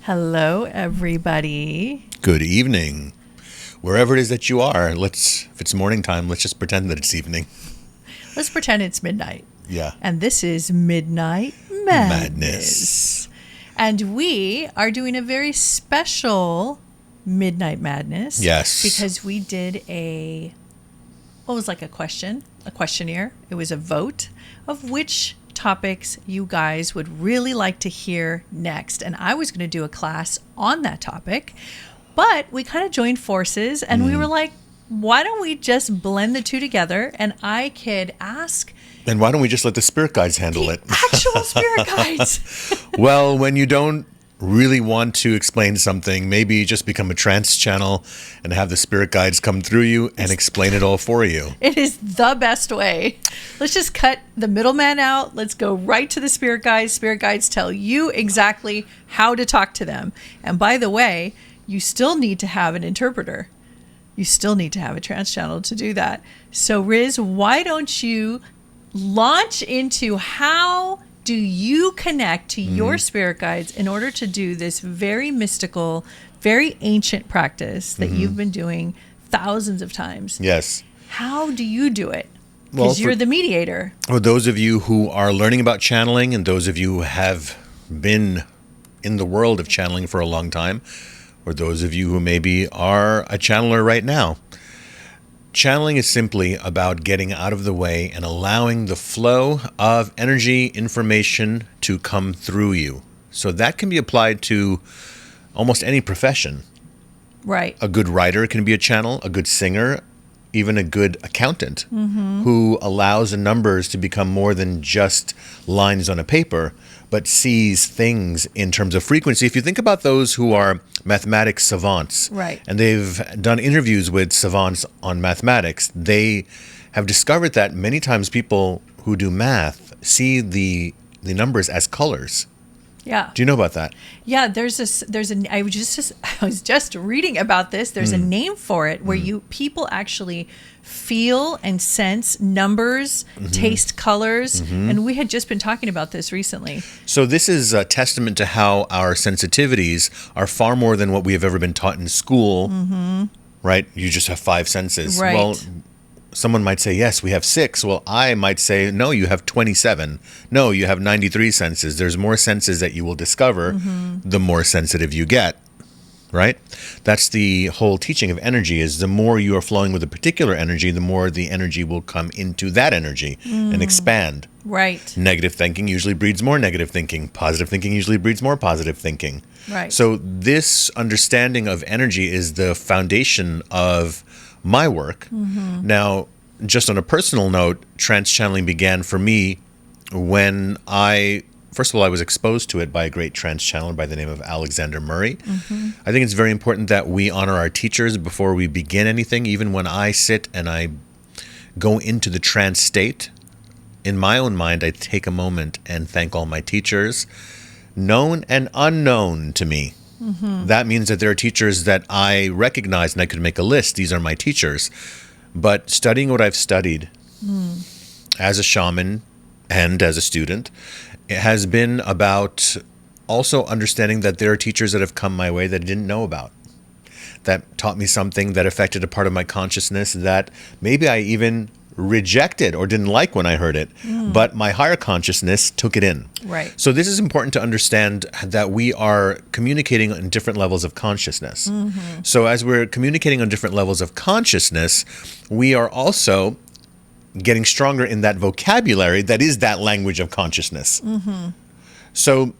Hello, everybody. Good evening. Wherever it is that you are, if it's morning time, let's just pretend that it's evening. Let's pretend it's midnight. Yeah. And this is Midnight Madness. And we are doing a very special Midnight Madness. Yes. Because we did a questionnaire. It was a vote of which topics you guys would really like to hear next. And I was going to do a class on that topic, but we kind of joined forces and we were like, why don't we just blend the two together and I could ask... And why don't we just let the spirit guides handle it? Actual spirit guides. Well, when you don't really want to explain something, maybe just become a trance channel and have the spirit guides come through you and explain it all for you. It is the best way. Let's just cut the middleman out. Let's go right to the spirit guides. Spirit guides tell you exactly how to talk to them. And by the way, you still need to have an interpreter. You still need to have a trance channel to do that. So Riz, why don't you launch into how do you connect to your spirit guides in order to do this very mystical, very ancient practice that you've been doing thousands of times? Yes. How do you do it? Because you're the mediator. For those of you who are learning about channeling and those of you who have been in the world of channeling for a long time, or those of you who maybe are a channeler right now, channeling is simply about getting out of the way and allowing the flow of energy, information to come through you. So that can be applied to almost any profession. Right. A good writer can be a channel, a good singer, even a good accountant who allows the numbers to become more than just lines on a paper, but sees things in terms of frequency. If you think about those who are mathematics savants, right, and they've done interviews with savants on mathematics, they have discovered that many times people who do math see the numbers as colors. Yeah. Do you know about that? Yeah, I was just reading about this. There's a name for it where people actually feel and sense numbers, taste colors, and we had just been talking about this recently. So this is a testament to how our sensitivities are far more than what we have ever been taught in school, right? You just have 5 senses. Right. Well, someone might say, yes, we have 6. Well, I might say, no, you have 27. No, you have 93 senses. There's more senses that you will discover the more sensitive you get, right? That's the whole teaching of energy, is the more you are flowing with a particular energy, the more the energy will come into that energy and expand. Right. Negative thinking usually breeds more negative thinking. Positive thinking usually breeds more positive thinking. Right. So this understanding of energy is the foundation of my work. Now, just on a personal note, trance channeling began for me when first of all, I was exposed to it by a great trance channeler by the name of Alexander Murray. I think it's very important that we honor our teachers before we begin anything. Even when I sit and I go into the trance state, in my own mind, I take a moment and thank all my teachers, known and unknown to me. That means that there are teachers that I recognize and I could make a list. These are my teachers. But studying what I've studied as a shaman and as a student, it has been about also understanding that there are teachers that have come my way that I didn't know about, that taught me something that affected a part of my consciousness that maybe I even rejected or didn't like when I heard it, but my higher consciousness took it in. Right. So this is important to understand, that we are communicating on different levels of consciousness. So as we're communicating on different levels of consciousness, we are also getting stronger in that vocabulary that is that language of consciousness. So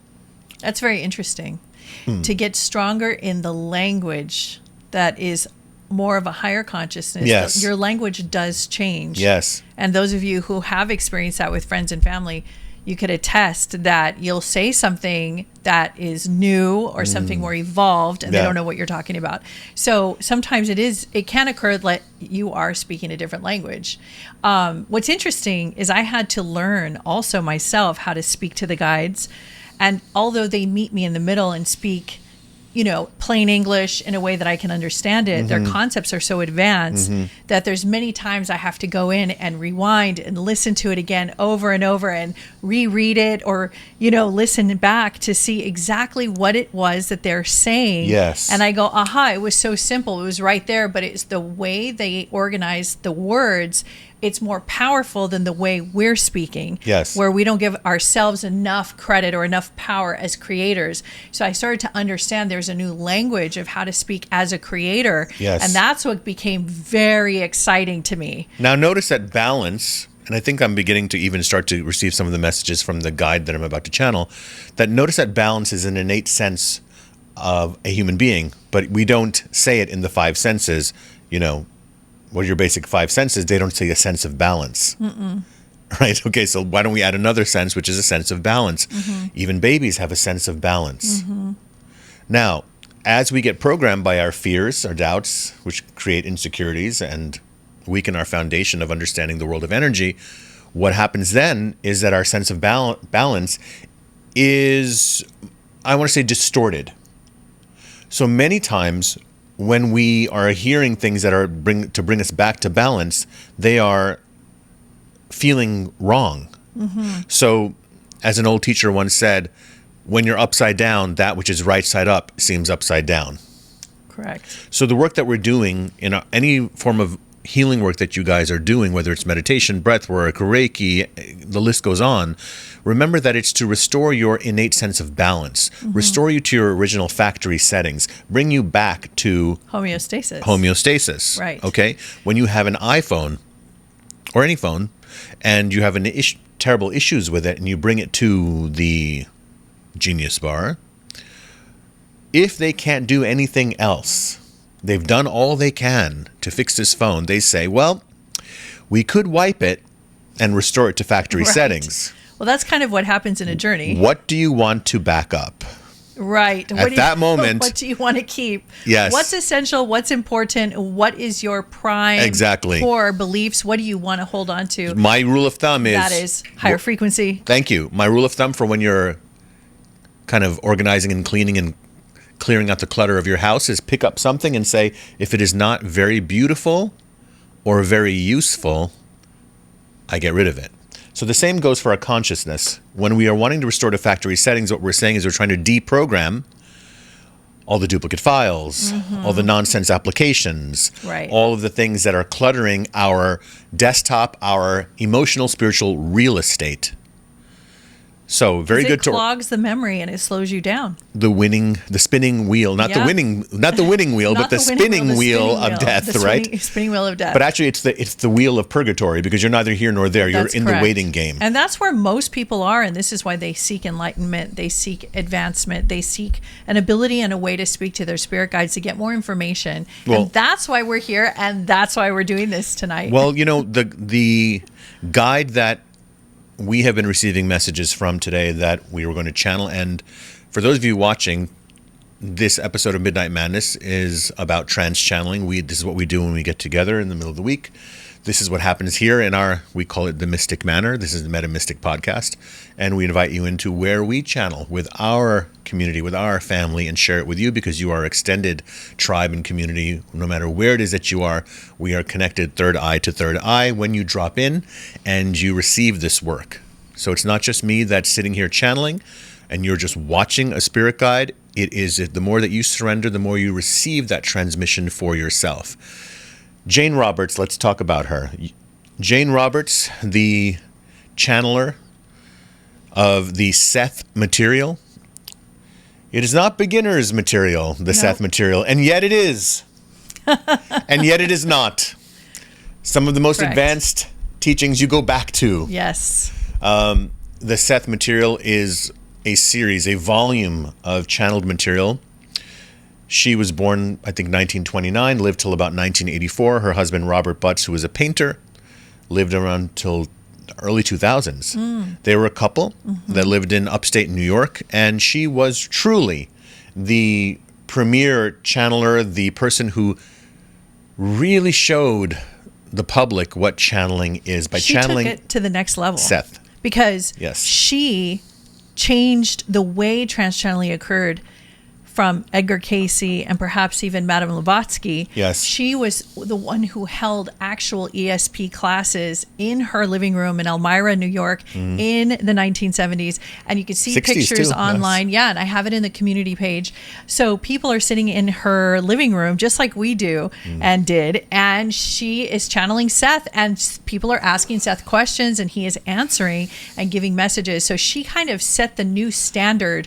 that's very interesting. To get stronger in the language that is more of a higher consciousness, yes, your language does change. Yes. And those of you who have experienced that with friends and family, you could attest that you'll say something that is new or something more evolved and they don't know what you're talking about. So sometimes it can occur that you are speaking a different language. What's interesting is I had to learn also myself how to speak to the guides. And although they meet me in the middle and speak, plain English in a way that I can understand it. Their concepts are so advanced that there's many times I have to go in and rewind and listen to it again over and over and reread it, or, listen back to see exactly what it was that they're saying. Yes. And I go, aha, it was so simple. It was right there, but it's the way they organize the words. It's more powerful than the way we're speaking. Yes. Where we don't give ourselves enough credit or enough power as creators. So I started to understand there's a new language of how to speak as a creator. Yes. And that's what became very exciting to me. Now notice that balance, and I think I'm beginning to even start to receive some of the messages from the guide that I'm about to channel, that notice that balance is an innate sense of a human being, but we don't say it in the five senses, what are your basic five senses? They don't say a sense of balance. Right? Okay, so why don't we add another sense, which is a sense of balance? Even babies have a sense of balance. Now, as we get programmed by our fears, our doubts, which create insecurities and weaken our foundation of understanding the world of energy, what happens then is that our sense of balance is, I want to say, distorted. So many times when we are hearing things that are to bring us back to balance, they are feeling wrong. So, as an old teacher once said, when you're upside down, that which is right side up seems upside down. Correct. So the work that we're doing in any form of healing work that you guys are doing, whether it's meditation, breath work, Reiki, the list goes on, remember that it's to restore your innate sense of balance, restore you to your original factory settings, bring you back to homeostasis. Right. Okay? When you have an iPhone or any phone and you have terrible issues with it and you bring it to the Genius Bar, if they can't do anything else, they've done all they can to fix this phone, they say, well, we could wipe it and restore it to factory settings. Well, that's kind of what happens in a journey. What do you want to back up? Right. At that moment. What do you want to keep? Yes. What's essential? What's important? What is your prime core beliefs? What do you want to hold on to? My rule of thumb is... That is higher frequency. Thank you. My rule of thumb for when you're kind of organizing and cleaning and clearing out the clutter of your house is pick up something and say, if it is not very beautiful or very useful, I get rid of it. So the same goes for our consciousness. When we are wanting to restore to factory settings, what we're saying is we're trying to deprogram all the duplicate files, all the nonsense applications, all of the things that are cluttering our desktop, our emotional, spiritual real estate. So very good to... It clogs the memory and it slows you down. The spinning wheel, not the winning wheel, but the spinning wheel of death, right? Spinning wheel of death. But actually, it's the wheel of purgatory because you're neither here nor there. You're in the waiting game. And that's where most people are, and this is why they seek enlightenment, they seek advancement, they seek an ability and a way to speak to their spirit guides to get more information. Well, and that's why we're here, and that's why we're doing this tonight. Well, the guide that we have been receiving messages from today that we were going to channel. And for those of you watching, this episode of Midnight Madness is about trance channeling. This is what we do when we get together in the middle of the week. This is what happens here we call it the Mystic Manor. This is the Meta Mystic Podcast. And we invite you into where we channel with our community, with our family, and share it with you because you are extended tribe and community. No matter where it is that you are, we are connected third eye to third eye when you drop in and you receive this work. So it's not just me that's sitting here channeling and you're just watching a spirit guide. It is the more that you surrender, the more you receive that transmission for yourself. Jane Roberts, let's talk about her. Jane Roberts, the channeler of the Seth material. It is not beginner's material, the Seth material, and yet it is. And yet it is not. Some of the most advanced teachings you go back to. Yes. The Seth material is a series, a volume of channeled material. She was born, I think, 1929, lived till about 1984. Her husband, Robert Butts, who was a painter, lived around till early 2000s. They were a couple that lived in upstate New York, and she was truly the premier channeler, the person who really showed the public what channeling is by channeling. She took it to the next level. Seth. Because she changed the way trance channeling occurred from Edgar Casey and perhaps even Madame Blavatsky. Yes. She was the one who held actual ESP classes in her living room in Elmira, New York in the 1970s. And you can see 60s pictures too, online. yes. Yeah, and I have it in the community page. So people are sitting in her living room just like we do and did. And she is channeling Seth, and people are asking Seth questions and he is answering and giving messages. So she kind of set the new standard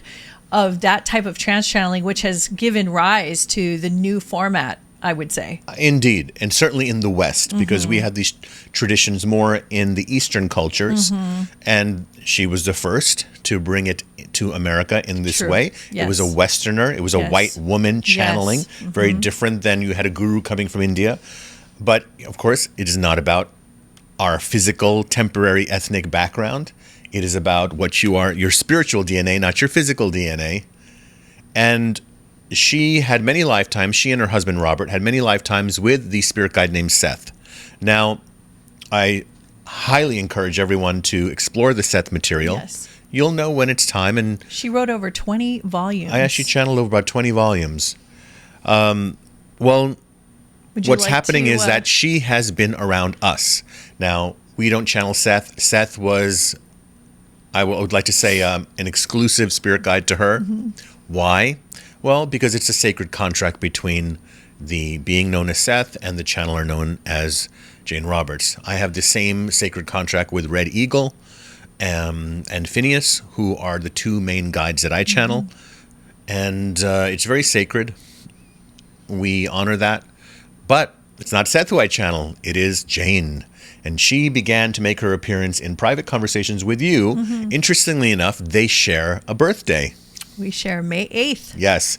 of that type of trance channeling, which has given rise to the new format, I would say. Indeed, and certainly in the West, because we had these traditions more in the Eastern cultures, and she was the first to bring it to America in this True. way. Yes. It was a Westerner, it was a Yes. white woman channeling, Yes. very different than you had a guru coming from India. But of course, it is not about our physical, temporary, ethnic background. It is about what you are, your spiritual DNA, not your physical DNA. And she had many lifetimes, she and her husband Robert had many lifetimes with the spirit guide named Seth. Now, I highly encourage everyone to explore the Seth material. Yes. You'll know when it's time, and She wrote over 20 volumes. I actually channeled over about 20 volumes. Well, Would you what's like happening to, is that she has been around us. Now, we don't channel Seth. Seth was, I would like to say, an exclusive spirit guide to her. Why? Well, because it's a sacred contract between the being known as Seth and the channeler known as Jane Roberts. I have the same sacred contract with Red Eagle and Phineas, who are the two main guides that I channel. And it's very sacred. We honor that. But it's not Seth who I channel. It is Jane. And she began to make her appearance in private conversations with you. Interestingly enough, they share a birthday. We share May 8th. Yes.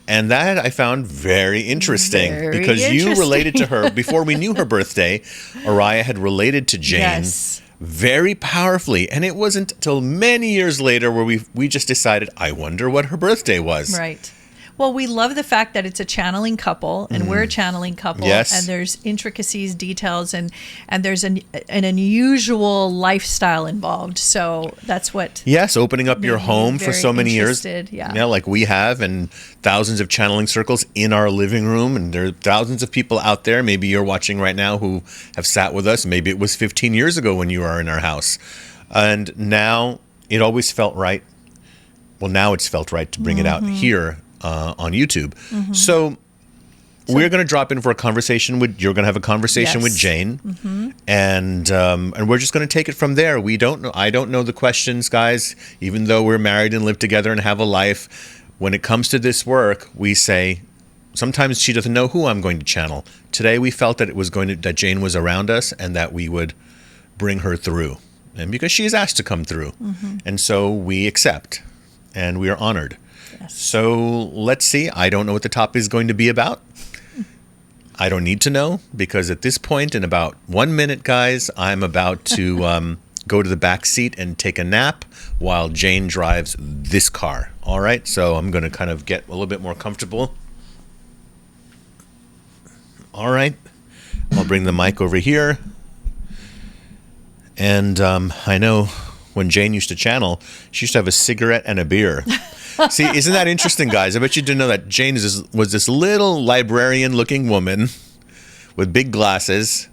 And that I found very interesting Very because you interesting. related to her before we knew her birthday. Araya had related to Jane Yes. very powerfully. And it wasn't until many years later where we just decided, I wonder what her birthday was. Right. Well, we love the fact that it's a channeling couple, and we're a channeling couple, Yes. and there's intricacies, details, and there's an unusual lifestyle involved. So that's what. Yes, opening up your made me home for very so many years. interested, yeah. Like we have, and thousands of channeling circles in our living room. And there are thousands of people out there, maybe you're watching right now, who have sat with us. Maybe it was 15 years ago when you were in our house. And now it always felt right. Well, now it's felt right to bring it out here on YouTube. So we're going to drop in for a conversation with, you're going to have a conversation with Yes. Jane, and we're just going to take it from there. We don't know. I don't know the questions, guys. Even though we're married and live together and have a life, when it comes to this work, we say sometimes she doesn't know who I'm going to channel. Today we felt that it was going to, that Jane was around us and that we would bring her through, and because she is asked to come through, and so we accept, and we are honored. Yes. So let's see. I don't know what the topic is going to be about. I don't need to know, because at this point, in about 1 minute, guys, I'm about to go to the back seat and take a nap while Jane drives this car. All right? So I'm going to kind of get a little bit more comfortable. All right. I'll bring the mic over here. And I know when Jane used to channel, she used to have a cigarette and a beer. See, isn't that interesting, guys? I bet you didn't know that Jane was this little librarian-looking woman with big glasses.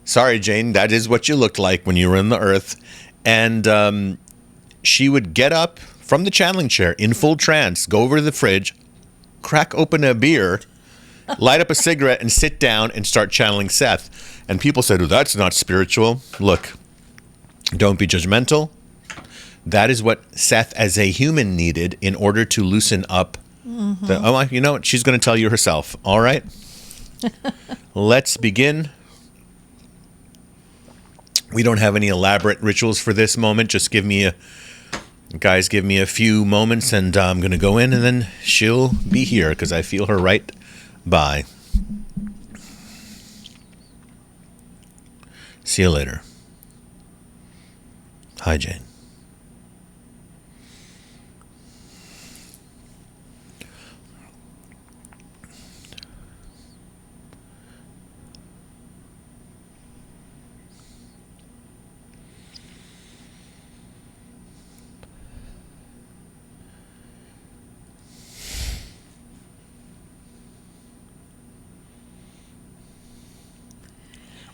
Sorry, Jane, that is what you looked like when you were in the earth. And she would get up from the channeling chair in full trance, go over to the fridge, crack open a beer, light up a cigarette, and sit down and start channeling Seth. And people said, oh, that's not spiritual. Look, don't be judgmental. That is what Seth as a human needed in order to loosen up. You know what? She's going to tell you herself. All right. Let's begin. We don't have any elaborate rituals for this moment. Just give me a few moments, and I'm going to go in, and then she'll be here because I feel her right by. See you later. Hi, Jane.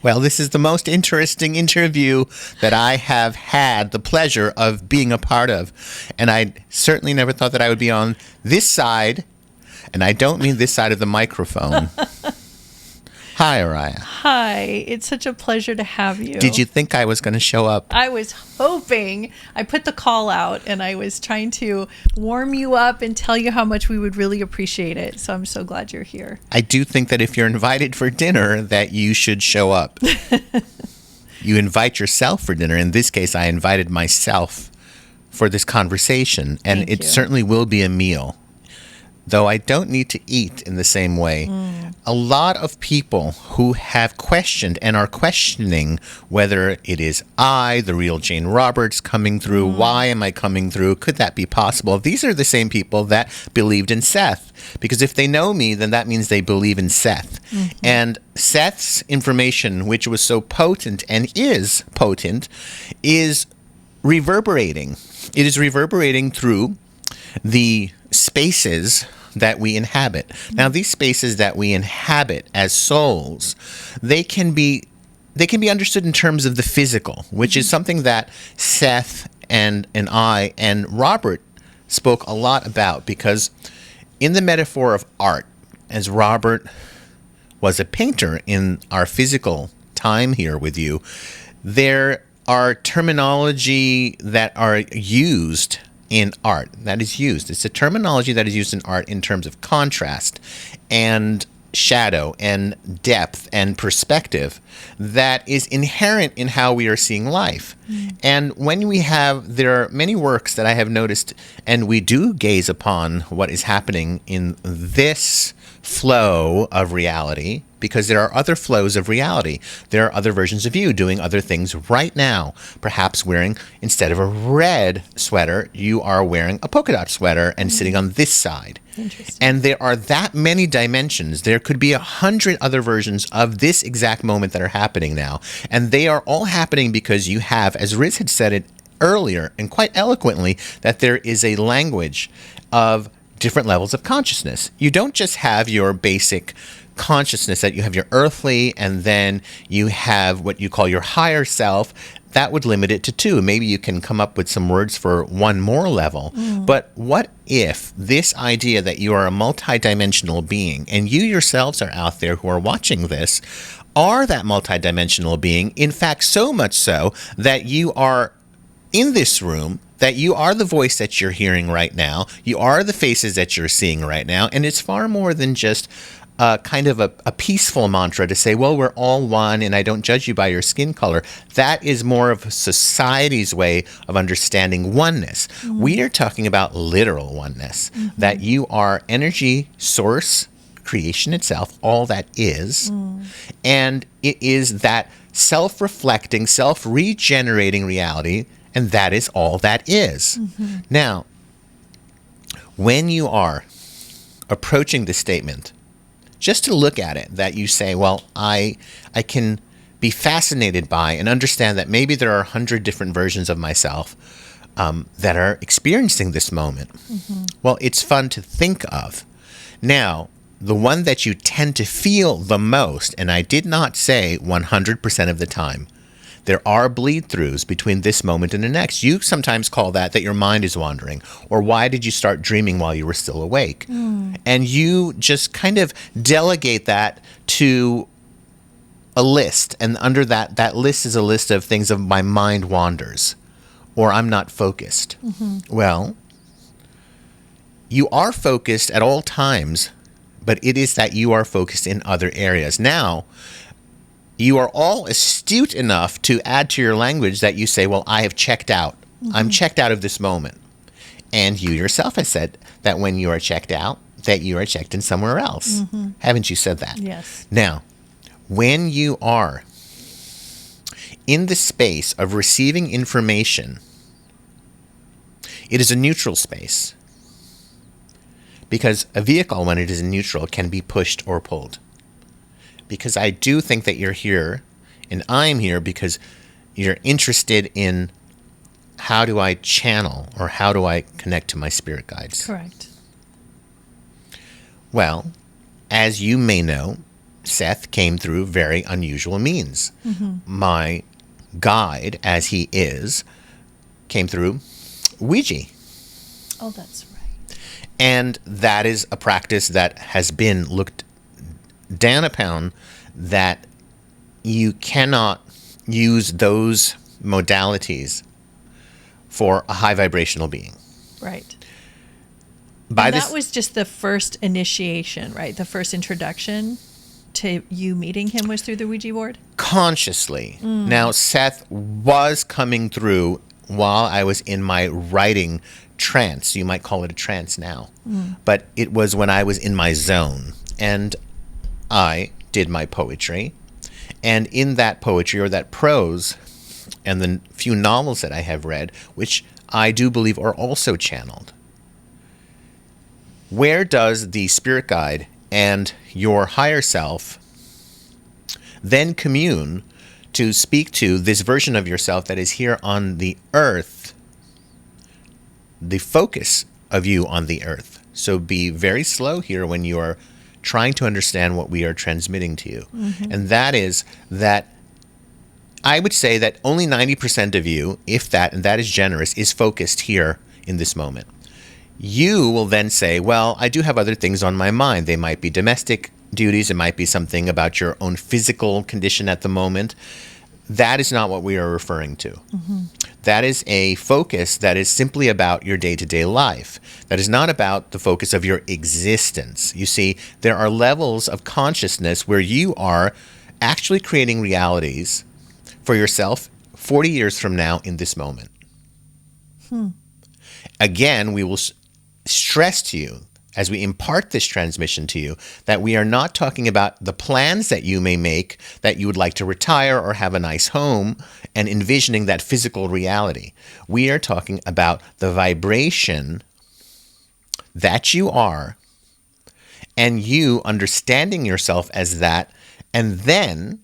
Well, this is the most interesting interview that I have had the pleasure of being a part of. And I certainly never thought that I would be on this side. And I don't mean this side of the microphone. Hi, Araya. Hi, it's such a pleasure to have you. Did you think I was going to show up? I was hoping. I put the call out and I was trying to warm you up and tell you how much we would really appreciate it. So I'm so glad you're here. I do think that if you're invited for dinner, that you should show up. You invite yourself for dinner. In this case, I invited myself for this conversation, and Thank it you. certainly will be a meal. Though I don't need to eat in the same way. A lot of people who have questioned and are questioning whether it is I, the real Jane Roberts, coming through, why am I coming through, could that be possible? These are the same people that believed in Seth. Because if they know me, then that means they believe in Seth. And Seth's information, which was so potent and is potent, is reverberating. It is reverberating through the spaces that we inhabit. Now, these spaces that we inhabit as souls, they can be understood in terms of the physical, which is something that Seth and I and Robert spoke a lot about, because in the metaphor of art, as Robert was a painter in our physical time here with you, there are terminology that are used in art. That is used. It's a terminology that is used in art in terms of contrast and shadow and depth and perspective that is inherent in how we are seeing life. And when there are many works that I have noticed, and we do gaze upon what is happening in this flow of reality, because there are other flows of reality. There are other versions of you doing other things right now. Perhaps wearing, instead of a red sweater, you are wearing a polka dot sweater and sitting on this side. Interesting. And there are that many dimensions. There could be 100 other versions of this exact moment that are happening now. And they are all happening because you have, as Riz had said it earlier, and quite eloquently, that there is a language of different levels of consciousness. You don't just have your basic consciousness, that you have your earthly, and then you have what you call your higher self. That would limit it to two. Maybe you can come up with some words for one more level. But what if this idea that you are a multidimensional being, and you yourselves are out there who are watching this, are that multidimensional being, in fact, so much so that you are in this room, that you are the voice that you're hearing right now, you are the faces that you're seeing right now, and it's far more than just kind of a peaceful mantra to say, well, we're all one and I don't judge you by your skin color. That is more of society's way of understanding oneness. We are talking about literal oneness, that you are energy source, creation itself, all that is, and it is that self-reflecting, self-regenerating reality, and that is all that is. Now, when you are approaching this statement, just to look at it, that you say, well, I can be fascinated by and understand that maybe there are 100 different versions of myself that are experiencing this moment. Well, it's fun to think of. Now, the one that you tend to feel the most, and I did not say 100% of the time, there are bleed-throughs between this moment and the next. You sometimes call that your mind is wandering, or why did you start dreaming while you were still awake? And you just kind of delegate that to a list, and under that list is a list of things of my mind wanders, or I'm not focused. Well, you are focused at all times, but it is that you are focused in other areas. Now, you are all astute enough to add to your language that you say, well, I have checked out. I'm checked out of this moment. And you yourself have said that when you are checked out, that you are checked in somewhere else. Haven't you said that? Yes. Now, when you are in the space of receiving information, it is a neutral space. Because a vehicle, when it is in neutral, can be pushed or pulled. Because I do think that you're here, and I'm here because you're interested in how do I channel, or how do I connect to my spirit guides. Correct. Well, as you may know, Seth came through very unusual means. My guide, as he is, came through Ouija. Oh, that's right. And that is a practice that has been looked down upon, that you cannot use those modalities for a high vibrational being. Right. By And this, that was just the first initiation, right? The first introduction to you meeting him was through the Ouija board? consciously. Now, Seth was coming through while I was in my writing trance. You might call it a trance now. But it was when I was in my zone. And I did my poetry. And in that poetry, or that prose, and the few novels that I have read, which I do believe are also channeled, where does the spirit guide and your higher self then commune to speak to this version of yourself that is here on the earth, the focus of you on the earth? So be very slow here when you are trying to understand what we are transmitting to you. And that is that I would say that only 90% of you, if that, and that is generous, is focused here in this moment. You will then say, well, I do have other things on my mind. They might be domestic duties. It might be something about your own physical condition at the moment. That is not what we are referring to. That is a focus that is simply about your day-to-day life. That is not about the focus of your existence. You see, there are levels of consciousness where you are actually creating realities for yourself 40 years from now in this moment. Again, we will stress to you, as we impart this transmission to you, that we are not talking about the plans that you may make, that you would like to retire or have a nice home, and envisioning that physical reality. We are talking about the vibration that you are, and you understanding yourself as that, and then,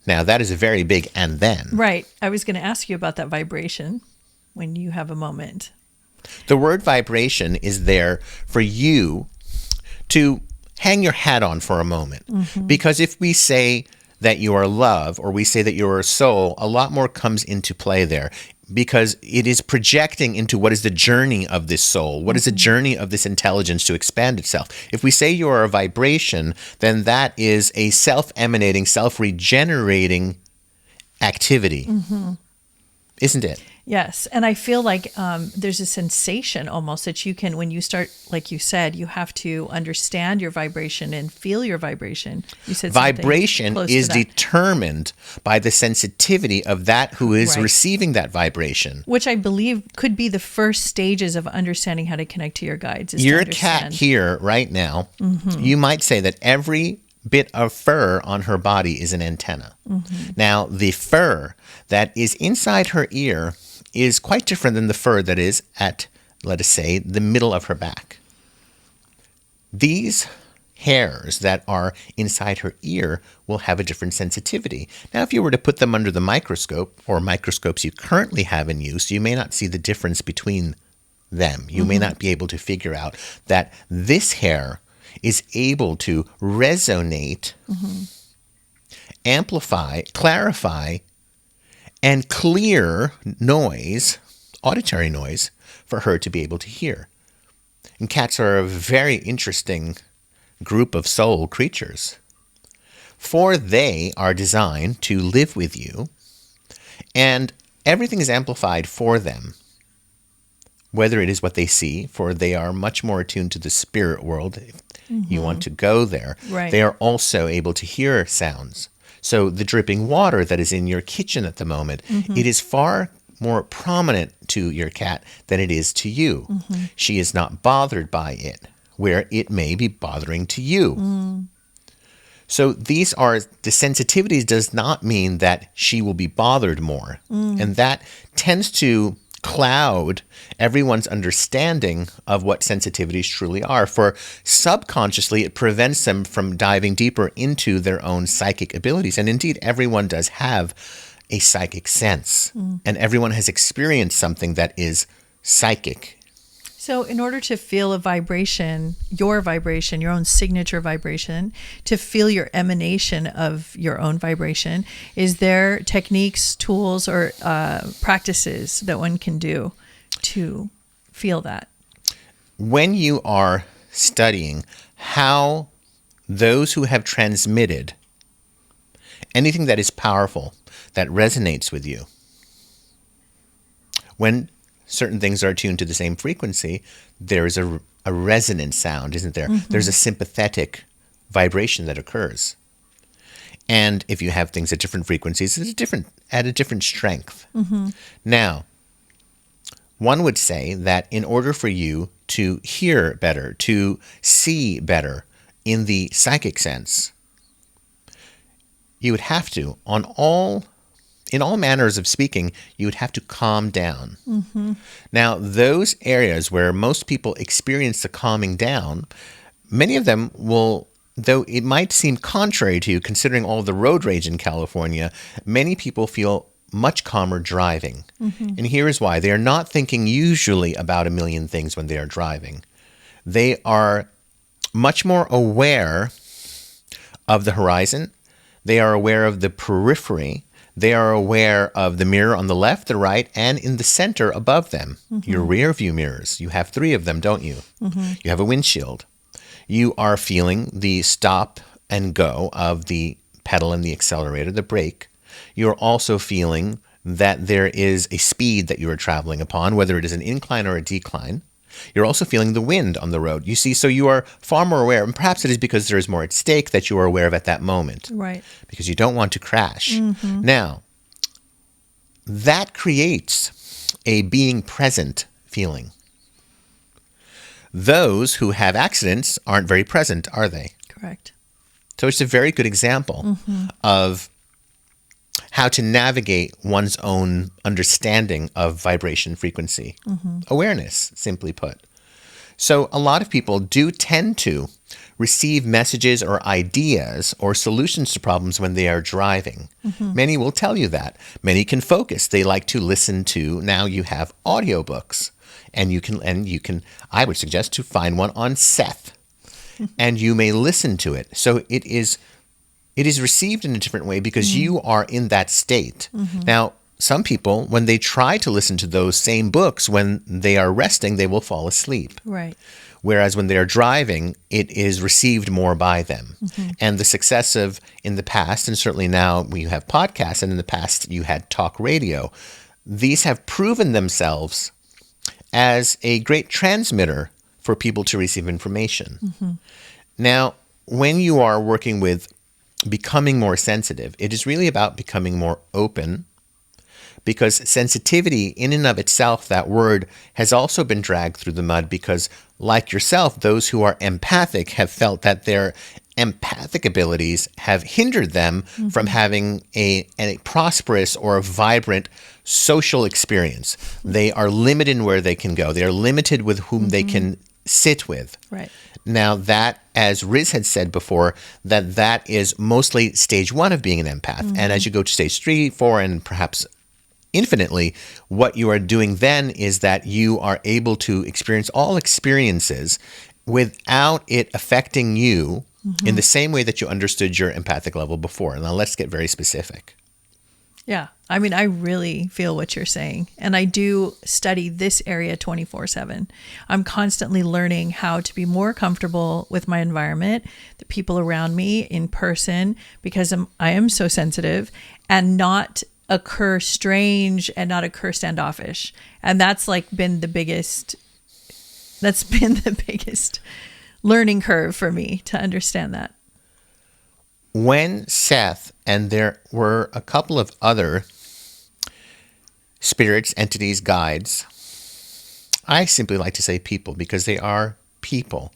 now that is a very big and then. Right. I was going to ask you about that vibration when you have a moment. The word vibration is there for you to hang your hat on for a moment. Because if we say that you are love, or we say that you are a soul, a lot more comes into play there, because it is projecting into what is the journey of this soul, what is the journey of this intelligence to expand itself. If we say you are a vibration, then that is a self-emanating, self-regenerating activity. Isn't it? Yes. And I feel like there's a sensation almost that you can, when you start, like you said, you have to understand your vibration and feel your vibration. You said vibration close is to that, determined by the sensitivity of that who is Right. receiving that vibration. which I believe could be the first stages of understanding how to connect to your guides. Is Your to cat understand. here right now, you might say that every bit of fur on her body is an antenna. Now, the fur that is inside her ear is quite different than the fur that is at, let us say, the middle of her back. These hairs that are inside her ear will have a different sensitivity. Now, if you were to put them under the microscope, or microscopes you currently have in use, you may not see the difference between them. You may not be able to figure out that this hair is able to resonate, amplify, clarify, and clear noise, auditory noise, for her to be able to hear. And cats are a very interesting group of soul creatures, for they are designed to live with you, and everything is amplified for them, whether it is what they see, for they are much more attuned to the spirit world. If you want to go there, Right. they are also able to hear sounds. So the dripping water that is in your kitchen at the moment, it is far more prominent to your cat than it is to you. She is not bothered by it, where it may be bothering to you. So these are, the sensitivities does not mean that she will be bothered more. And that tends to cloud everyone's understanding of what sensitivities truly are. For subconsciously, it prevents them from diving deeper into their own psychic abilities. And indeed, everyone does have a psychic sense. And everyone has experienced something that is psychic. So in order to feel a vibration, your own signature vibration, to feel your emanation of your own vibration, is there techniques, tools, or practices that one can do to feel that? When you are studying how those who have transmitted anything that is powerful, that resonates with you, when certain things are attuned to the same frequency, there is a resonant sound, isn't there? Mm-hmm. There's a sympathetic vibration that occurs. And if you have things at different frequencies, it's at a different strength. Mm-hmm. Now, one would say that in order for you to hear better, to see better in the psychic sense, you would have to, in all manners of speaking, you would have to calm down. Mm-hmm. Now, those areas where most people experience the calming down, many of them will, though it might seem contrary to you, considering all the road rage in California, many people feel much calmer driving. Mm-hmm. And here is why. They are not thinking usually about a million things when they are driving. They are much more aware of the horizon. They are aware of the periphery. They are aware of the mirror on the left, the right, and in the center above them. Mm-hmm. Your rear view mirrors. You have 3 of them, don't you? Mm-hmm. You have a windshield. You are feeling the stop and go of the pedal and the accelerator, the brake. You're also feeling that there is a speed that you are traveling upon, whether it is an incline or a decline. You're also feeling the wind on the road. You see, so you are far more aware, and perhaps it is because there is more at stake that you are aware of at that moment. Right. Because you don't want to crash. Mm-hmm. Now, that creates a being present feeling. Those who have accidents aren't very present, are they? Correct. So it's a very good example of how to navigate one's own understanding of vibration frequency. Awareness, simply put. So a lot of people do tend to receive messages or ideas or solutions to problems when they are driving. Many will tell you that. Many can focus. They like to listen to, now you have audiobooks. And you can, I would suggest to find one on Seth. And you may listen to it. So it is received in a different way because you are in that state. Now, some people, when they try to listen to those same books, when they are resting, they will fall asleep. Right. Whereas when they're driving, it is received more by them. And the success of, in the past, and certainly now you have podcasts, and in the past you had talk radio, these have proven themselves as a great transmitter for people to receive information. Now, when you are working with becoming more sensitive, it is really about becoming more open, because sensitivity in and of itself, that word, has also been dragged through the mud because, like yourself, those who are empathic have felt that their empathic abilities have hindered them from having a prosperous or a vibrant social experience. They are limited in where they can go. They are limited with whom they can sit with. Right. Now that, as Riz had said before, that is mostly stage 1 of being an empath. And as you go to stage 3, 4, and perhaps infinitely, what you are doing then is that you are able to experience all experiences without it affecting you in the same way that you understood your empathic level before. Now let's get very specific. Yeah. I mean, I really feel what you're saying. And I do study this area 24/7. I'm constantly learning how to be more comfortable with my environment, the people around me in person, because I am so sensitive, and not occur strange and not occur standoffish. And that's been the biggest learning curve for me to understand that. When Seth, and there were a couple of other spirits, entities, guides, I simply like to say people because they are people.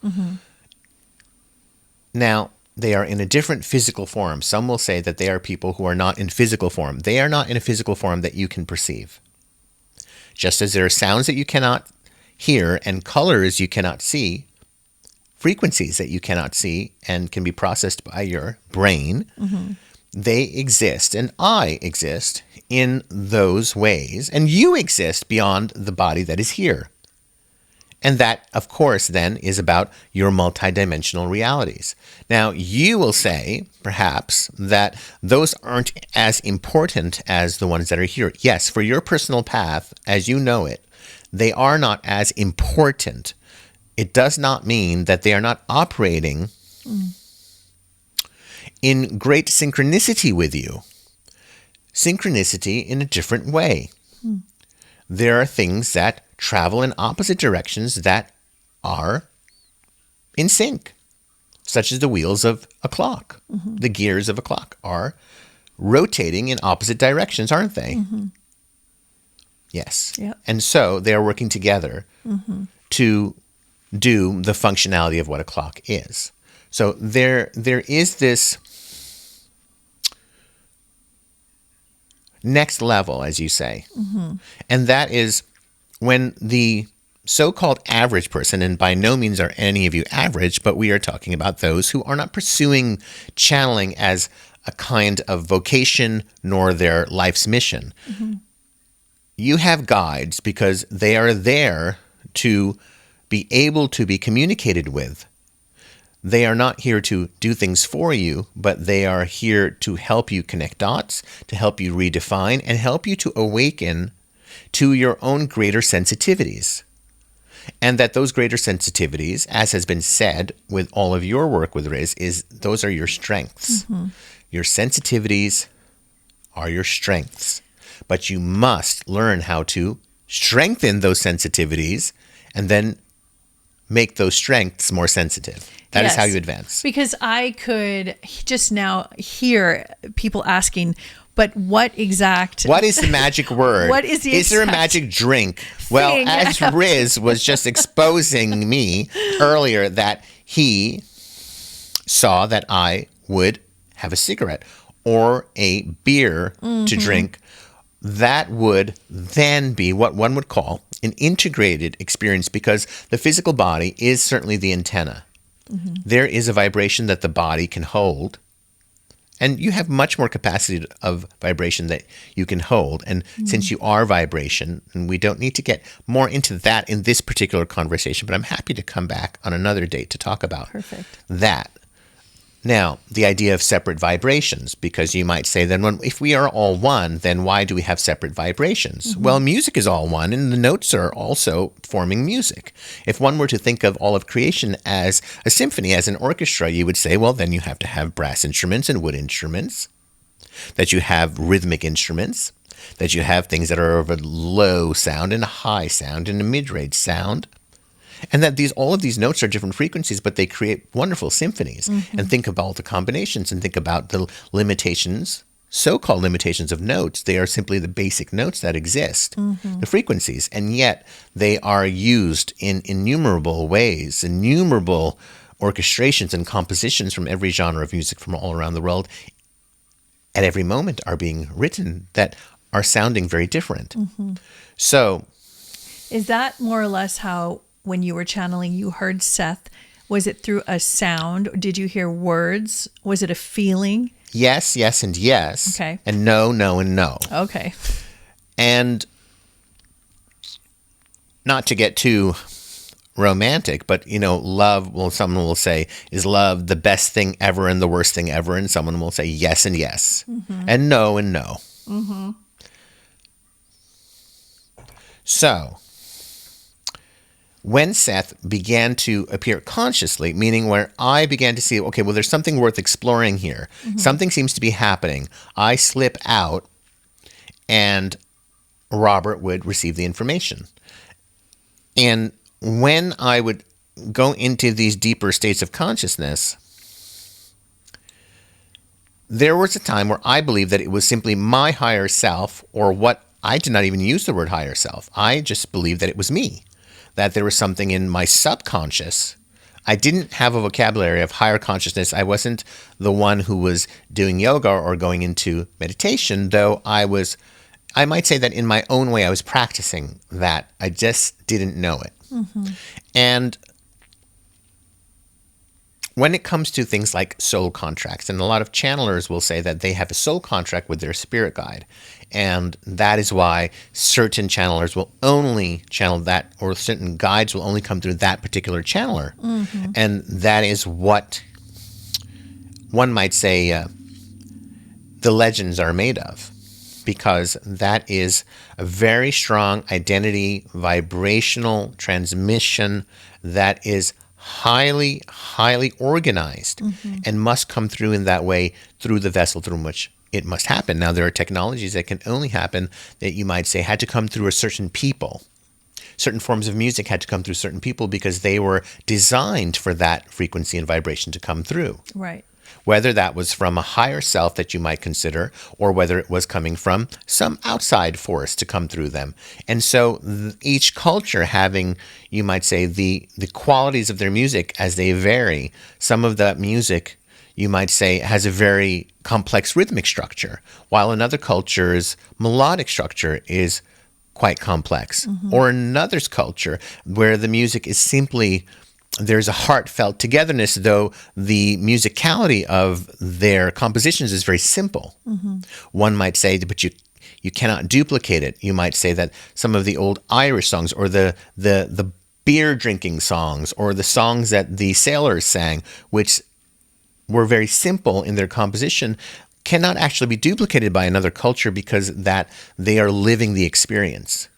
Now, they are in a different physical form. Some will say that they are people who are not in physical form. They are not in a physical form that you can perceive. Just as there are sounds that you cannot hear and colors you cannot see, frequencies that you cannot see and can be processed by your brain, they exist, and I exist in those ways, and you exist beyond the body that is here. And that, of course, then is about your multidimensional realities. Now, you will say, perhaps, that those aren't as important as the ones that are here. Yes, for your personal path, as you know it, they are not as important. It does not mean that they are not operating in great synchronicity with you. Synchronicity in a different way. There are things that travel in opposite directions that are in sync, such as the wheels of a clock. The gears of a clock are rotating in opposite directions, aren't they? Yes. Yep. And so they are working together to do the functionality of what a clock is. So there is this next level, as you say. And that is when the so-called average person, and by no means are any of you average, but we are talking about those who are not pursuing channeling as a kind of vocation nor their life's mission. You have guides because they are there to be able to be communicated with. They are not here to do things for you, but they are here to help you connect dots, to help you redefine, and help you to awaken to your own greater sensitivities. And that those greater sensitivities, as has been said with all of your work with Riz, is those are your strengths. Your sensitivities are your strengths. But you must learn how to strengthen those sensitivities and then make those strengths more sensitive. That is how you advance. Because I could just now hear people asking, but what is the magic word? What is the Is there a magic drink? Well, as Riz was just exposing me earlier, that he saw that I would have a cigarette or a beer to drink. That would then be what one would call an integrated experience, because the physical body is certainly the antenna. There is a vibration that the body can hold, and you have much more capacity of vibration that you can hold. And since you are vibration, and we don't need to get more into that in this particular conversation, but I'm happy to come back on another date to talk about that. Now, the idea of separate vibrations, because you might say, then if we are all one, then why do we have separate vibrations? Well, music is all one, and the notes are also forming music. If one were to think of all of creation as a symphony, as an orchestra, you would say, well, then you have to have brass instruments and wood instruments, that you have rhythmic instruments, that you have things that are of a low sound and a high sound and a mid-range sound. And that all of these notes are different frequencies, but they create wonderful symphonies. And think about the combinations, and think about the limitations, so-called limitations of notes. They are simply the basic notes that exist, the frequencies. And yet they are used in innumerable ways, innumerable orchestrations and compositions from every genre of music from all around the world at every moment are being written that are sounding very different. So is that more or less how, when you were channeling, you heard Seth? Was it through a sound? Did you hear words? Was it a feeling? Yes, yes, and yes. Okay. And no, no, and no. Okay. And not to get too romantic, but, love, well, someone will say, is love the best thing ever and the worst thing ever? And someone will say yes and yes, and no and no. So when Seth began to appear consciously, meaning where I began to see, okay, well, there's something worth exploring here. Something seems to be happening. I slip out, and Robert would receive the information. And when I would go into these deeper states of consciousness, there was a time where I believed that it was simply my higher self, or what I did not even use the word higher self. I just believed that it was me, that there was something in my subconscious. I didn't have a vocabulary of higher consciousness. I wasn't the one who was doing yoga or going into meditation, though I might say that in my own way, I was practicing that. I just didn't know it. And when it comes to things like soul contracts, and a lot of channelers will say that they have a soul contract with their spirit guide, and that is why certain channelers will only channel that, or certain guides will only come through that particular channeler. And that is what one might say the legends are made of, because that is a very strong identity, vibrational transmission that is highly, highly organized and must come through in that way through the vessel through which it must happen. Now, there are technologies that can only happen that you might say had to come through a certain people. Certain forms of music had to come through certain people because they were designed for that frequency and vibration to come through. Right. Whether that was from a higher self that you might consider, or whether it was coming from some outside force to come through them. And so each culture having, you might say, the qualities of their music as they vary. Some of that music, you might say, has a very complex rhythmic structure, while another culture's melodic structure is quite complex. Or another's culture where the music is simply, there's a heartfelt togetherness, though the musicality of their compositions is very simple. One might say, but you cannot duplicate it. You might say that some of the old Irish songs, or the beer drinking songs, or the songs that the sailors sang, which were very simple in their composition, cannot actually be duplicated by another culture because that they are living the experience.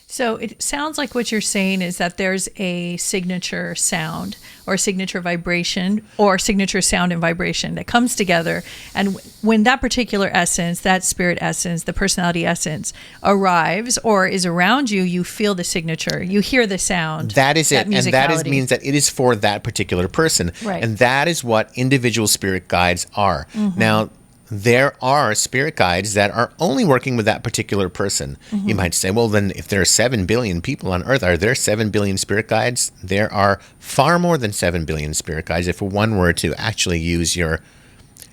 So it sounds like what you're saying is that there's a signature sound or signature vibration or signature sound and vibration that comes together. And when that particular essence, that spirit essence, the personality essence arrives or is around you, you feel the signature, you hear the sound. That is it. And that means that it is for that particular person. Right. And that is what individual spirit guides are. Now, there are spirit guides that are only working with that particular person. You might say, well, then if there are 7 billion people on Earth, are there 7 billion spirit guides? There are far more than 7 billion spirit guides. If one were to actually use your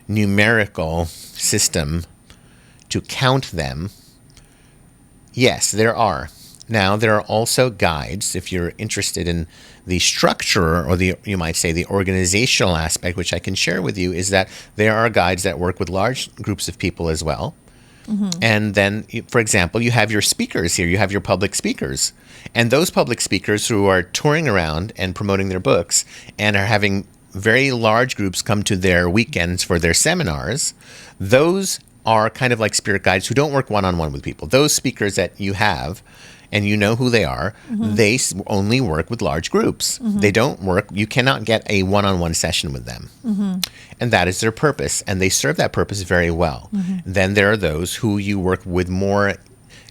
numerical system to count them, yes, there are. Now, there are also guides, if you're interested in the structure, or you might say the organizational aspect, which I can share with you, is that there are guides that work with large groups of people as well. And then, for example, you have your speakers here, you have your public speakers. And those public speakers who are touring around and promoting their books and are having very large groups come to their weekends for their seminars, those are kind of like spirit guides who don't work one-on-one with people. Those speakers that you have, and you know who they are, they only work with large groups. They don't work, you cannot get a one-on-one session with them. And that is their purpose, and they serve that purpose very well. Then there are those who you work with more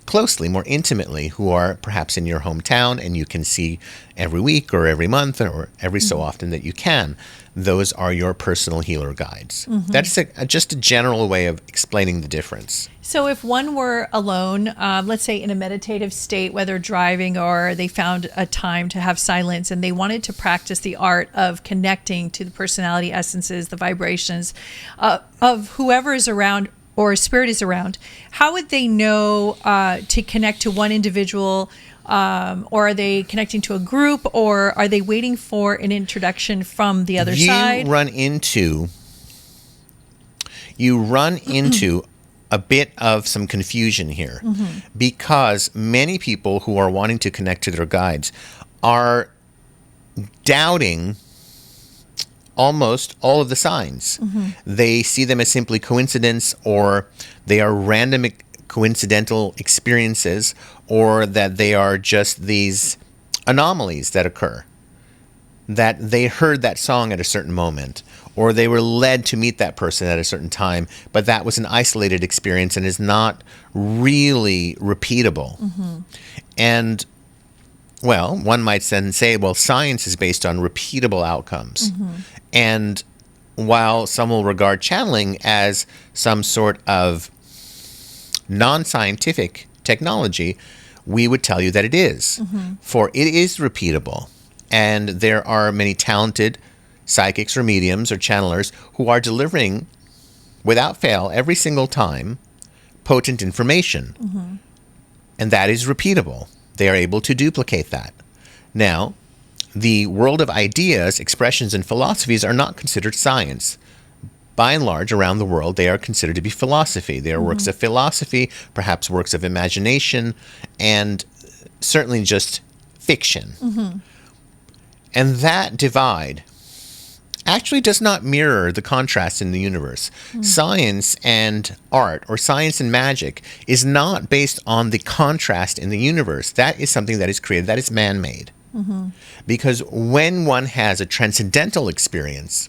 closely, more intimately, who are perhaps in your hometown and you can see every week or every month or every so often that you can. Those are your personal healer guides. That's just a general way of explaining the difference. So if one were alone, let's say in a meditative state, whether driving or they found a time to have silence and they wanted to practice the art of connecting to the personality essences, the vibrations of whoever is around or a spirit is around, how would they know to connect to one individual, or are they connecting to a group, or are they waiting for an introduction from the other side? You run into a bit of some confusion here, because many people who are wanting to connect to their guides are doubting almost all of the signs. They see them as simply coincidence, or they are random coincidental experiences, or that they are just these anomalies that occur. That they heard that song at a certain moment, or they were led to meet that person at a certain time, but that was an isolated experience and is not really repeatable. And well, one might then say, well, science is based on repeatable outcomes. And while some will regard channeling as some sort of non-scientific technology, we would tell you that it is. For it is repeatable. And there are many talented psychics or mediums or channelers who are delivering, without fail, every single time, potent information. And that is repeatable. They are able to duplicate that. Now, the world of ideas, expressions, and philosophies are not considered science. By and large, around the world, they are considered to be philosophy. They are works of philosophy, perhaps works of imagination, and certainly just fiction. And that divide actually does not mirror the contrast in the universe. Science and art, or science and magic, is not based on the contrast in the universe. That is something that is created, that is man-made. Because when one has a transcendental experience,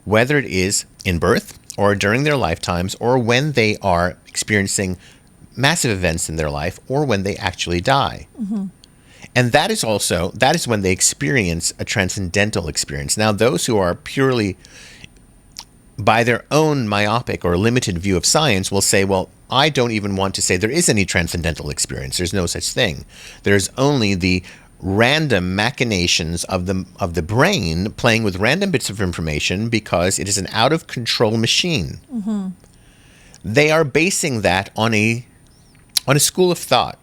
whether it is in birth or during their lifetimes, or when they are experiencing massive events in their life, or when they actually die. And that is when they experience a transcendental experience. Now, those who are purely by their own myopic or limited view of science will say, well, I don't even want to say there is any transcendental experience. There's no such thing. There's only the random machinations of the brain playing with random bits of information because it is an out-of-control machine. They are basing that on a school of thought.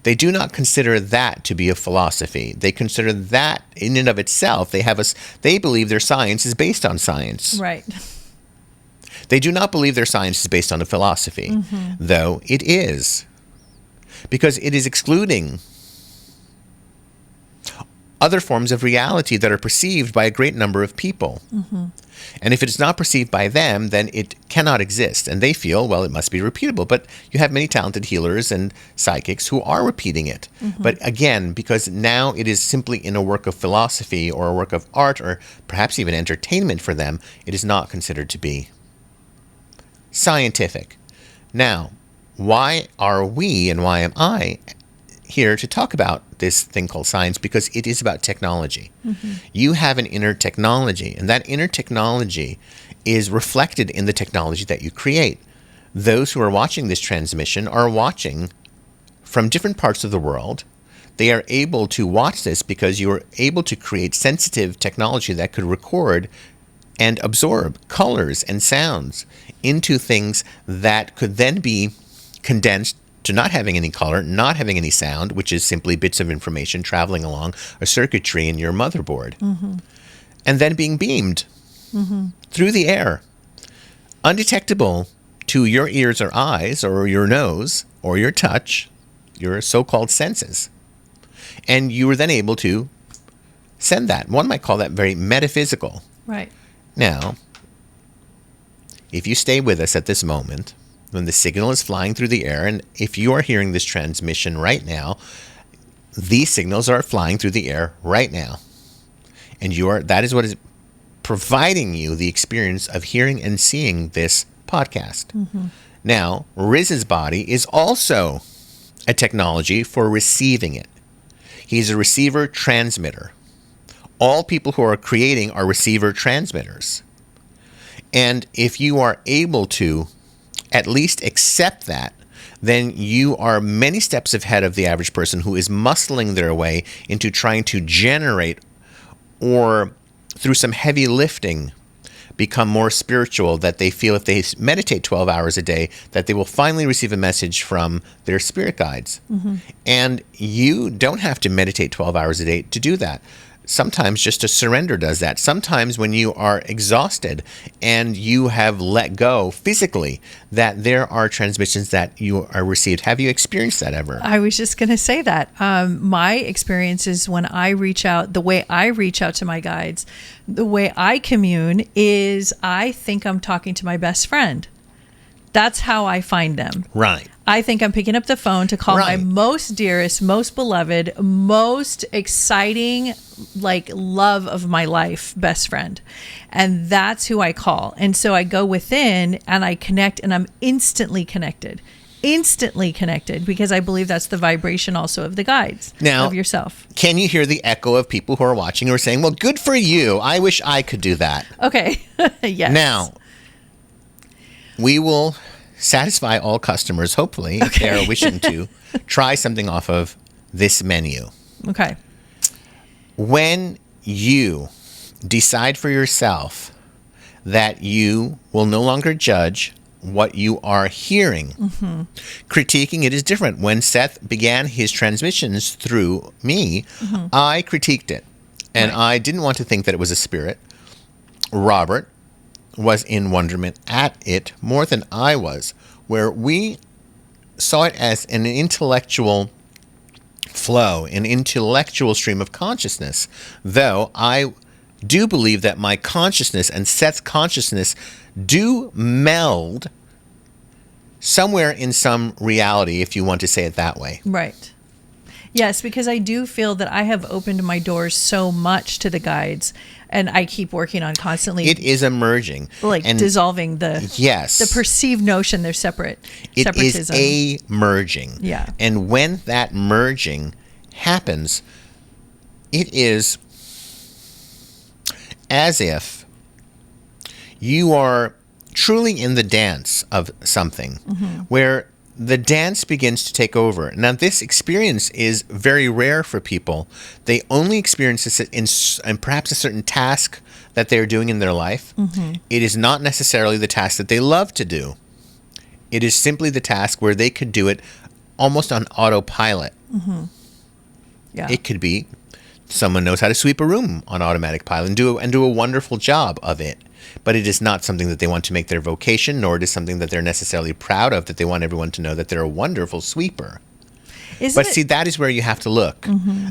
They do not consider that to be a philosophy. They consider that in and of itself, they believe their science is based on science. Right. They do not believe their science is based on a philosophy, though it is. Because it is excluding other forms of reality that are perceived by a great number of people. And if it is not perceived by them, then it cannot exist. And they feel, well, it must be repeatable. But you have many talented healers and psychics who are repeating it. But again, because now it is simply in a work of philosophy or a work of art or perhaps even entertainment for them, it is not considered to be scientific. Now, why are we and why am I here to talk about this thing called science? Because it is about technology. You have an inner technology, and that inner technology is reflected in the technology that you create. Those who are watching this transmission are watching from different parts of the world. They are able to watch this because you are able to create sensitive technology that could record and absorb colors and sounds into things that could then be condensed to not having any color, not having any sound, which is simply bits of information traveling along a circuitry in your motherboard, and then being beamed through the air, undetectable to your ears or eyes or your nose or your touch, your so-called senses. And you were then able to send that. One might call that very metaphysical. Right. Now, if you stay with us at this moment, when the signal is flying through the air, and if you are hearing this transmission right now, these signals are flying through the air right now. And that is what is providing you the experience of hearing and seeing this podcast. Now, Riz's body is also a technology for receiving it. He's a receiver transmitter. All people who are creating are receiver transmitters. And if you are able to at least accept that, then you are many steps ahead of the average person who is muscling their way into trying to generate or through some heavy lifting become more spiritual, that they feel if they meditate 12 hours a day that they will finally receive a message from their spirit guides. And you don't have to meditate 12 hours a day to do that. Sometimes just a surrender does that. Sometimes when you are exhausted and you have let go physically, that there are transmissions that you are received. Have you experienced that ever? I was just going to say that. My experience is when I reach out, the way I reach out to my guides, the way I commune is I think I'm talking to my best friend. That's how I find them. Right. I think I'm picking up the phone to call my most dearest, most beloved, most exciting, like love of my life, best friend. And that's who I call. And so I go within and I connect, and I'm instantly connected because I believe that's the vibration also of the guides, now, of yourself. Can you hear the echo of people who are watching who are saying, well, good for you. I wish I could do that. Okay. Yes. Now, we will satisfy all customers, hopefully, if they are wishing to try something off of this menu. Okay. When you decide for yourself that you will no longer judge what you are hearing, critiquing it is different. When Seth began his transmissions through me, I critiqued it. And I didn't want to think that it was a spirit. Robert was in wonderment at it more than I was, where we saw it as an intellectual flow, an intellectual stream of consciousness, though I do believe that my consciousness and Seth's consciousness do meld somewhere in some reality, if you want to say it that way. Right. Yes, because I do feel that I have opened my doors so much to the guides, and I keep working on constantly. It is emerging. And dissolving the perceived notion they're separate. It separatism. is a merging. Yeah. And when that merging happens, it is as if you are truly in the dance of something, where the dance begins to take over. Now, this experience is very rare for people. They only experience this in perhaps a certain task that they're doing in their life. It is not necessarily the task that they love to do. It is simply the task where they could do it almost on autopilot. Yeah. It could be someone knows how to sweep a room on automatic pilot and do a wonderful job of it. But it is not something that they want to make their vocation, nor it is something that they're necessarily proud of, that they want everyone to know that they're a wonderful sweeper. See, that is where you have to look.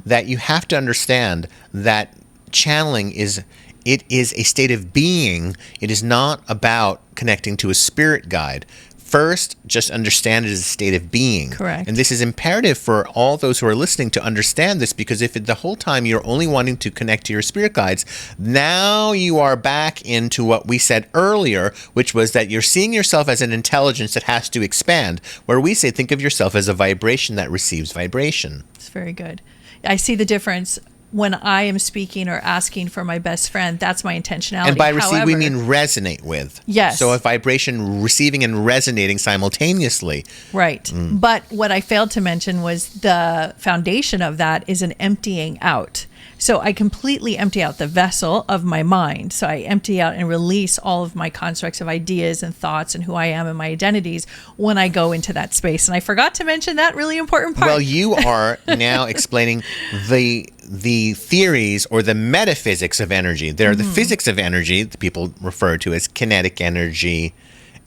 That you have to understand that channeling is a state of being. It is not about connecting to a spirit guide. First, just understand it as a state of being. Correct. And this is imperative for all those who are listening to understand this, because if the whole time you're only wanting to connect to your spirit guides, now you are back into what we said earlier, which was that you're seeing yourself as an intelligence that has to expand, where we say think of yourself as a vibration that receives vibration. It's very good. I see the difference. When I am speaking or asking for my best friend, that's my intentionality. And by receive, we mean resonate with. Yes. So a vibration receiving and resonating simultaneously. Right. But what I failed to mention was the foundation of that is an emptying out. So I completely empty out the vessel of my mind. So I empty out and release all of my constructs of ideas and thoughts and who I am and my identities when I go into that space. And I forgot to mention that really important part. Well, you are now explaining the theories or the metaphysics of energy. There are the physics of energy that people refer to as kinetic energy,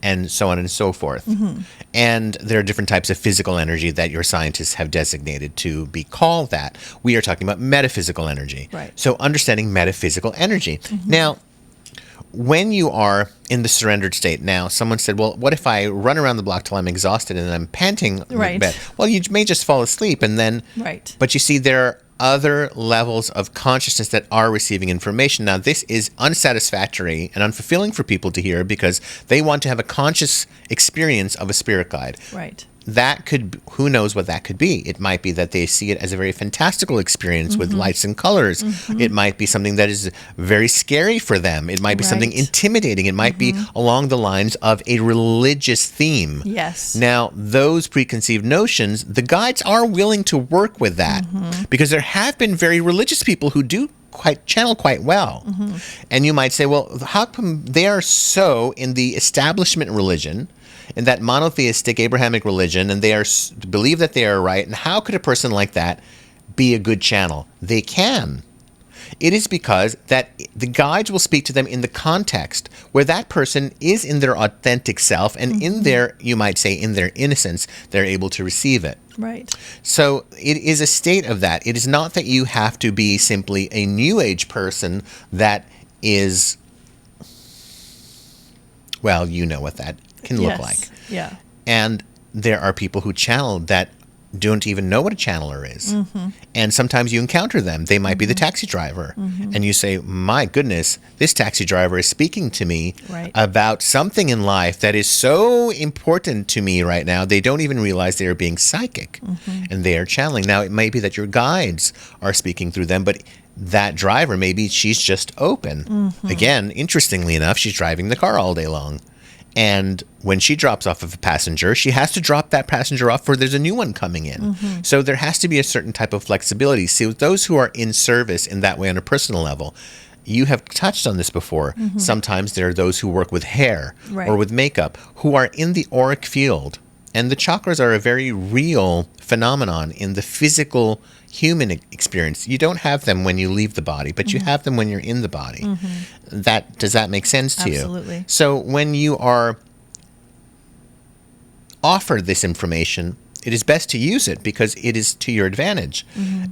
and so on and so forth. And there are different types of physical energy that your scientists have designated to be called that. We are talking about metaphysical energy. Right. So understanding metaphysical energy. Now, when you are in the surrendered state, now someone said, well, what if I run around the block till I'm exhausted and I'm panting? Right. Well, you may just fall asleep and then, Right. But you see, there are other levels of consciousness that are receiving information. Now, this is unsatisfactory and unfulfilling for people to hear, because they want to have a conscious experience of a spirit guide. Right. That could, who knows what that could be? It might be that they see it as a very fantastical experience with lights and colors. It might be something that is very scary for them. It might be something intimidating. It might be along the lines of a religious theme. Yes. Now, those preconceived notions, the guides are willing to work with that, because there have been very religious people who do channel quite well. And you might say, well, how come they are so in the establishment religion, in that monotheistic Abrahamic religion, and they believe that they are right, and how could a person like that be a good channel? They can. It is because that the guides will speak to them in the context where that person is in their authentic self, and in their, you might say, in their innocence, they're able to receive it. Right. So it is a state of that. It is not that you have to be simply a New Age person that is, well, you know what that can look like. Yeah. And there are people who channel that don't even know what a channeler is. And sometimes you encounter them. They might be the taxi driver. And you say, my goodness, this taxi driver is speaking to me about something in life that is so important to me right now. They don't even realize they are being psychic, and they are channeling. Now, it may be that your guides are speaking through them, but that driver, maybe she's just open. Again, interestingly enough, she's driving the car all day long. And when she drops off of a passenger, she has to drop that passenger off, for there's a new one coming in. So there has to be a certain type of flexibility. See, with those who are in service in that way on a personal level, you have touched on this before. Sometimes there are those who work with hair or with makeup who are in the auric field. And the chakras are a very real phenomenon in the physical human experience. You don't have them when you leave the body, but you have them when you're in the body. Does that make sense to you? Absolutely. So when you are offered this information, it is best to use it because it is to your advantage.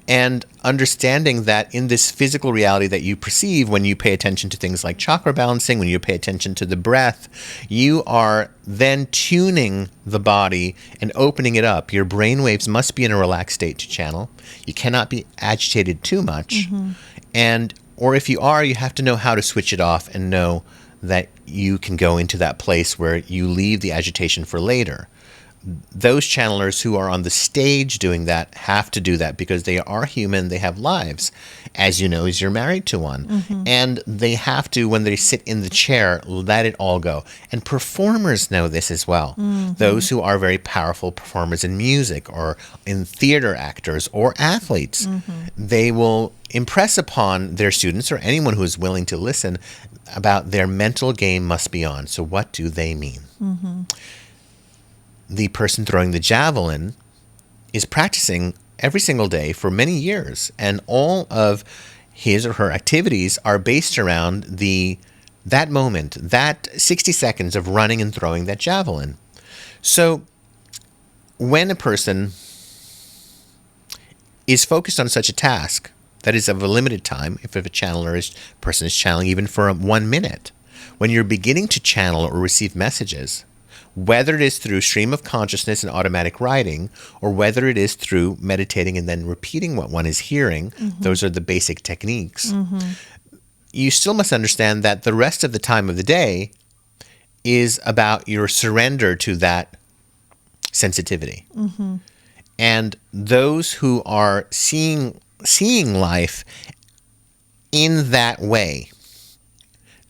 And understanding that in this physical reality that you perceive when you pay attention to things like chakra balancing, when you pay attention to the breath, you are then tuning the body and opening it up. Your brain waves must be in a relaxed state to channel. You cannot be agitated too much. Or if you are, you have to know how to switch it off and know that you can go into that place where you leave the agitation for later. Those channelers who are on the stage doing that have to do that because they are human, they have lives, as you know, as you're married to one. And they have to, when they sit in the chair, let it all go. And performers know this as well. Those who are very powerful performers in music or in theater actors or athletes, they will impress upon their students or anyone who is willing to listen about their mental game must be on. So what do they mean? The person throwing the javelin is practicing every single day for many years, and all of his or her activities are based around that moment, that 60 seconds of running and throwing that javelin. So when a person is focused on such a task that is of a limited time, if a person is channeling even for 1 minute, when you're beginning to channel or receive messages, whether it is through stream of consciousness and automatic writing, or whether it is through meditating and then repeating what one is hearing, those are the basic techniques. You still must understand that the rest of the time of the day is about your surrender to that sensitivity. And those who are seeing life in that way.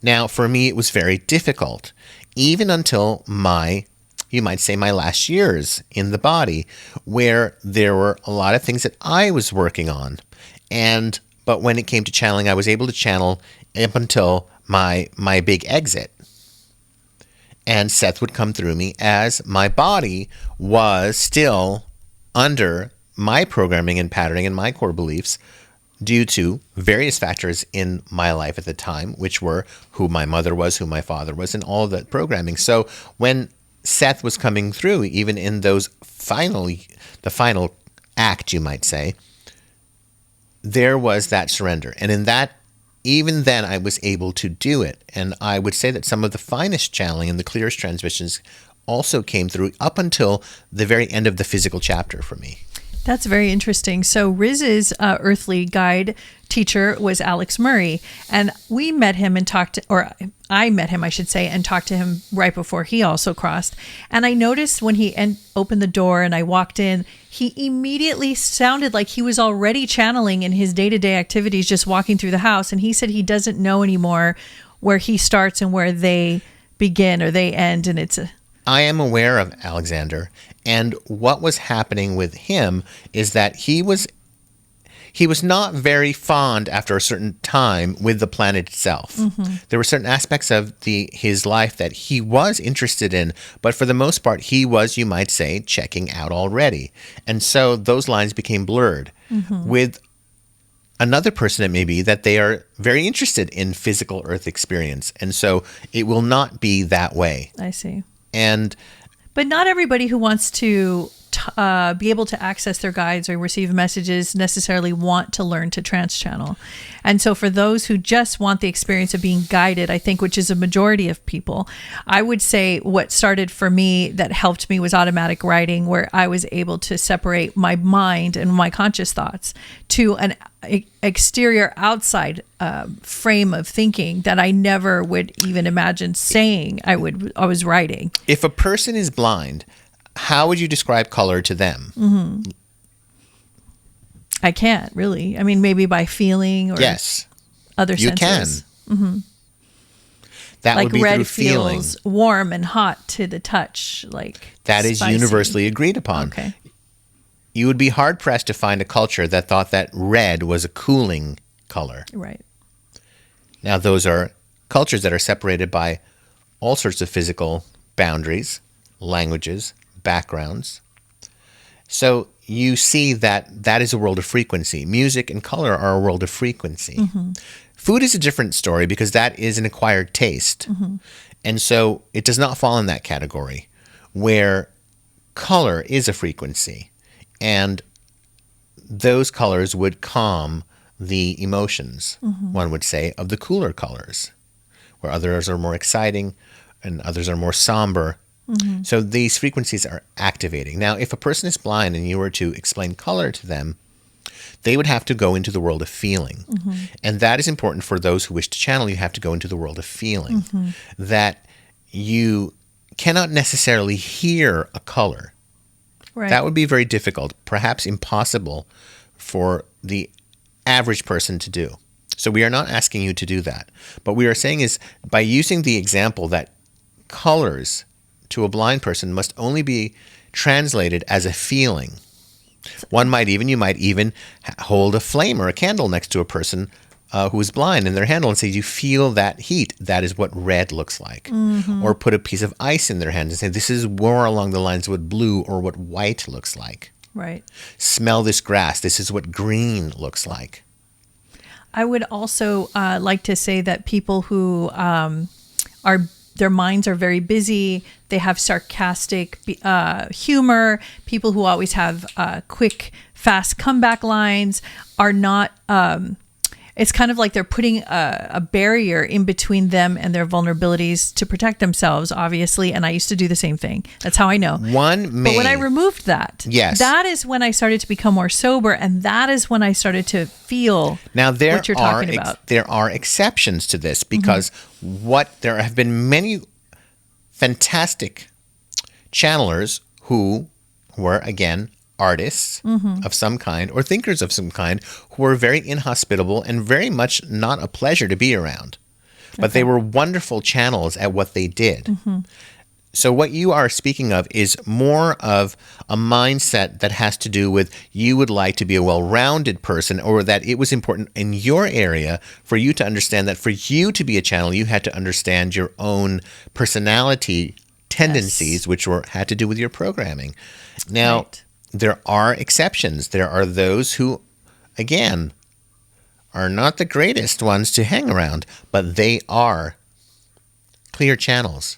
Now, for me, it was very difficult. Even until you might say my last years in the body, where there were a lot of things that I was working on. But when it came to channeling, I was able to channel up until my big exit. And Seth would come through me as my body was still under my programming and patterning and my core beliefs, due to various factors in my life at the time, which were who my mother was, who my father was, and all that programming. So when Seth was coming through, even in the final act, you might say, there was that surrender. And in that, even then, I was able to do it. And I would say that some of the finest channeling and the clearest transmissions also came through up until the very end of the physical chapter for me. That's very interesting. So Riz's earthly guide teacher was Alex Murray, and we met him and I met him, I should say, and talked to him right before he also crossed. And I noticed when he opened the door and I walked in, he immediately sounded like he was already channeling in his day-to-day activities, just walking through the house. And he said he doesn't know anymore where he starts and where they begin or they end. And I am aware of Alexander, and what was happening with him is that he was not very fond after a certain time with the planet itself. There were certain aspects of his life that he was interested in, but for the most part, he was, you might say, checking out already. And so those lines became blurred. With another person, it may be that they are very interested in physical Earth experience, and so it will not be that way. I see. But not everybody who wants to be able to access their guides or receive messages necessarily want to learn to trance channel. And so for those who just want the experience of being guided, I think, which is a majority of people, I would say what started for me that helped me was automatic writing, where I was able to separate my mind and my conscious thoughts to an exterior outside frame of thinking that I never would even imagine saying I was writing. If a person is blind, how would you describe color to them? I can't really. I mean, maybe by feeling or other senses. You can. That like would be red through feeling. Feels warm and hot to the touch. Like that is spicy. universally agreed upon. Okay. You would be hard pressed to find a culture that thought that red was a cooling color. Right. Now, those are cultures that are separated by all sorts of physical boundaries, languages, backgrounds. So you see that that is a world of frequency. Music and color are a world of frequency. Food is a different story because that is an acquired taste. And so it does not fall in that category, where color is a frequency. And those colors would calm the emotions, one would say, of the cooler colors, where others are more exciting and others are more somber. So these frequencies are activating. Now, if a person is blind and you were to explain color to them, they would have to go into the world of feeling. And that is important for those who wish to channel. You have to go into the world of feeling. That you cannot necessarily hear a color. Right. That would be very difficult, perhaps impossible for the average person to do. So we are not asking you to do that. But we are saying is, by using the example that colors to a blind person must only be translated as a feeling. You might even hold a flame or a candle next to a person who is blind in their handle and say, you feel that heat? That is what red looks like. Or put a piece of ice in their hand and say, this is more along the lines of what blue or what white looks like. Right. Smell this grass. This is what green looks like. I would also like to say that people who their minds are very busy, they have sarcastic humor, people who always have quick, fast comeback lines are not, it's kind of like they're putting a barrier in between them and their vulnerabilities to protect themselves, obviously. And I used to do the same thing. That's how I know. But when I removed that, that is when I started to become more sober. And that is when I started to feel what you're talking about. There are exceptions to this because there have been many fantastic channelers who were, again, artists of some kind or thinkers of some kind who were very inhospitable and very much not a pleasure to be around. But they were wonderful channels at what they did. So what you are speaking of is more of a mindset that has to do with you would like to be a well-rounded person, or that it was important in your area for you to understand that for you to be a channel, you had to understand your own personality tendencies, which had to do with your programming. Now, there are exceptions. There are those who, again, are not the greatest ones to hang around, but they are clear channels.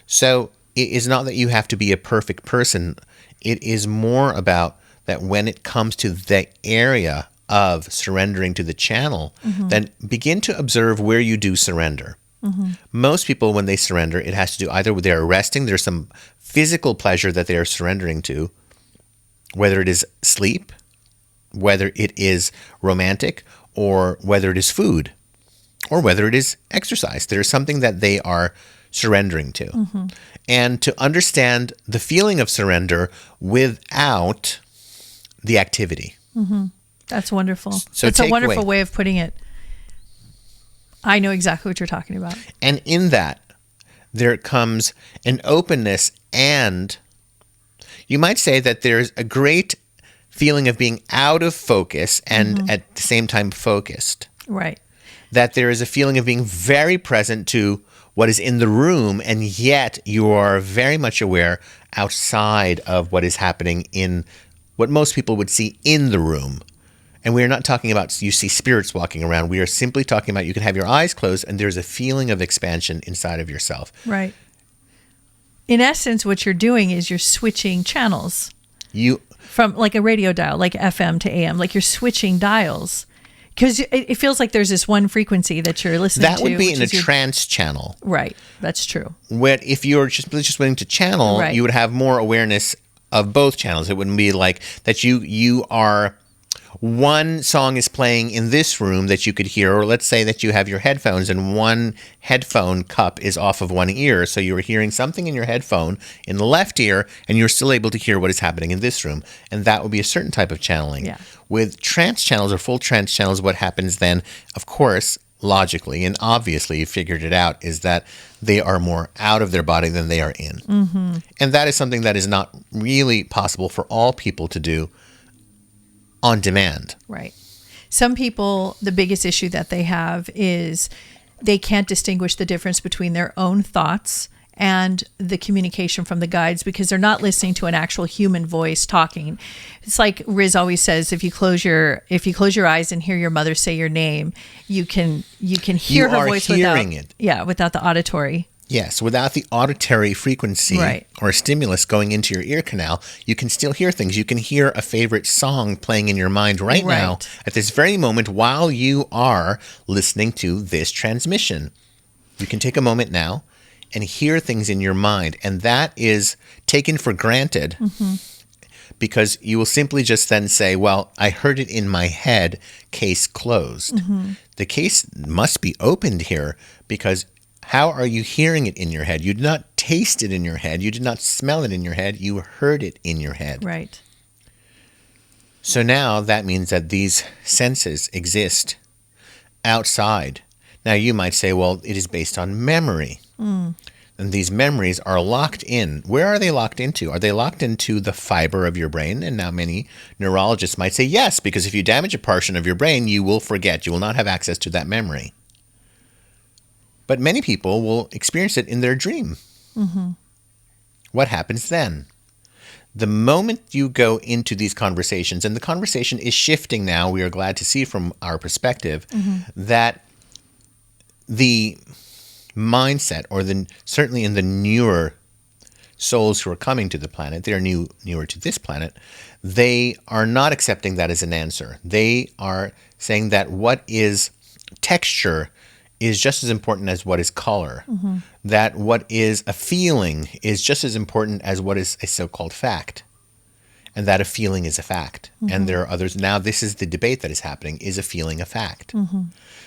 So it is not that you have to be a perfect person. It is more about that when it comes to the area of surrendering to the channel, then begin to observe where you do surrender. Most people, when they surrender, it has to do either with they're resting, there's some physical pleasure that they are surrendering to, whether it is sleep, whether it is romantic, or whether it is food, or whether it is exercise. There's something that they are surrendering to. And to understand the feeling of surrender without the activity. That's wonderful. So it's a wonderful way of putting it. I know exactly what you're talking about. And in that, there comes an openness, and you might say that there's a great feeling of being out of focus and at the same time focused. Right. That there is a feeling of being very present to what is in the room, and yet you are very much aware outside of what is happening in what most people would see in the room. And we are not talking about you see spirits walking around. We are simply talking about you can have your eyes closed and there's a feeling of expansion inside of yourself. Right. In essence, what you're doing is you're switching channels. From like a radio dial, like FM to AM, like you're switching dials. Because it feels like there's this one frequency that you're listening to. That would be in a trance channel. Right. That's true. Where if you're just willing to channel, you would have more awareness of both channels. It wouldn't be like that you are... one song is playing in this room that you could hear, or let's say that you have your headphones and one headphone cup is off of one ear, so you're hearing something in your headphone in the left ear, and you're still able to hear what is happening in this room, and that would be a certain type of channeling. Yeah. With trance channels or full trance channels, what happens then, of course, logically and obviously you figured it out, is that they are more out of their body than they are in. And that is something that is not really possible for all people to do on demand. Right. Some people, the biggest issue that they have is they can't distinguish the difference between their own thoughts and the communication from the guides, because they're not listening to an actual human voice talking. It's like Riz always says, if you close your eyes and hear your mother say your name, you can hear her voice without the auditory. Yes, without the auditory frequency or stimulus going into your ear canal, you can still hear things. You can hear a favorite song playing in your mind right now at this very moment while you are listening to this transmission. You can take a moment now and hear things in your mind, and that is taken for granted because you will simply just then say, well, I heard it in my head, case closed. The case must be opened here, because how are you hearing it in your head? You did not taste it in your head. You did not smell it in your head. You heard it in your head. Right. So now that means that these senses exist outside. Now you might say, well, it is based on memory. And these memories are locked in. Where are they locked into? Are they locked into the fiber of your brain? And now many neurologists might say yes, because if you damage a portion of your brain, you will forget. You will not have access to that memory. But many people will experience it in their dream. What happens then? The moment you go into these conversations, and the conversation is shifting now, we are glad to see from our perspective, that the mindset, or certainly in the newer souls who are coming to the planet, they are newer to this planet, they are not accepting that as an answer. They are saying that what is texture is just as important as what is color. That what is a feeling is just as important as what is a so-called fact. And that a feeling is a fact. And there are others. Now this is the debate that is happening. Is a feeling a fact?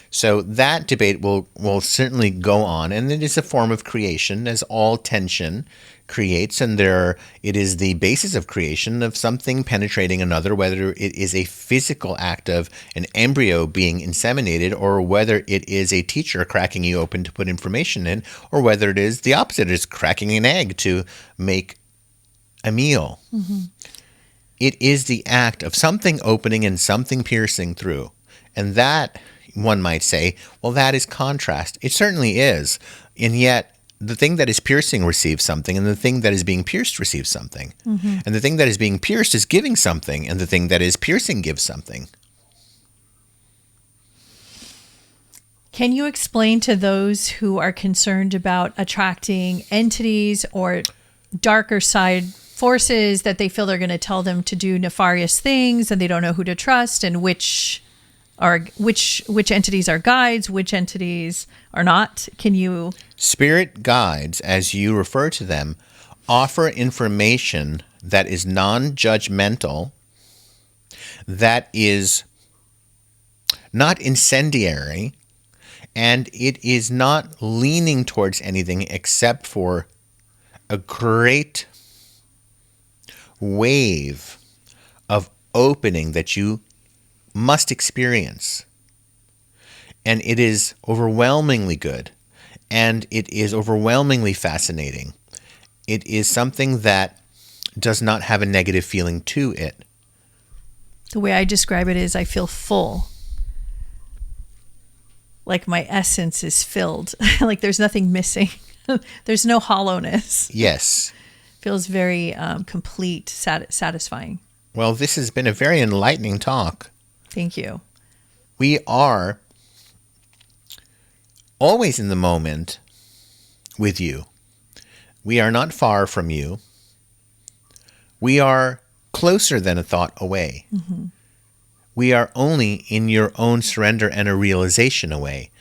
So that debate will certainly go on, and it is a form of creation, as all tension creates, and it is the basis of creation of something penetrating another, whether it is a physical act of an embryo being inseminated, or whether it is a teacher cracking you open to put information in, or whether it is the opposite, it is cracking an egg to make a meal. It is the act of something opening and something piercing through, and that, one might say, well, that is contrast. It certainly is. And yet, the thing that is piercing receives something, and the thing that is being pierced receives something. And the thing that is being pierced is giving something, and the thing that is piercing gives something. Can you explain to those who are concerned about attracting entities or darker side forces that they feel they're going to tell them to do nefarious things, and they don't know who to trust, and which entities are guides, which entities are not? Can you... Spirit guides, as you refer to them, offer information that is non-judgmental, that is not incendiary, and it is not leaning towards anything except for a great wave of opening that you must experience. And it is overwhelmingly good, and it is overwhelmingly fascinating. It is something that does not have a negative feeling to it. The way I describe it is I feel full. Like my essence is filled. Like there's nothing missing. There's no hollowness. Yes. Feels very complete, satisfying. Well, this has been a very enlightening talk. Thank you. We are always in the moment with you. We are not far from you. We are closer than a thought away. We are only in your own surrender and a realization away.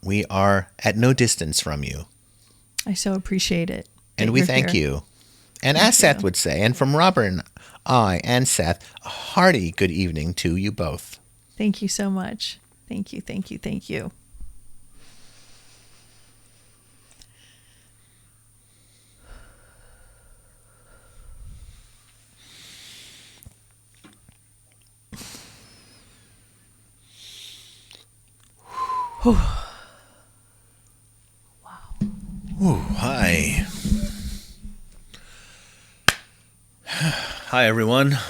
We are at no distance from you. I so appreciate it. And we thank you. And as Seth would say, and from Robert and I and Seth, a hearty good evening to you both. Thank you so much. Thank you, thank you, thank you. Wow. Ooh, hi. Hi, everyone. How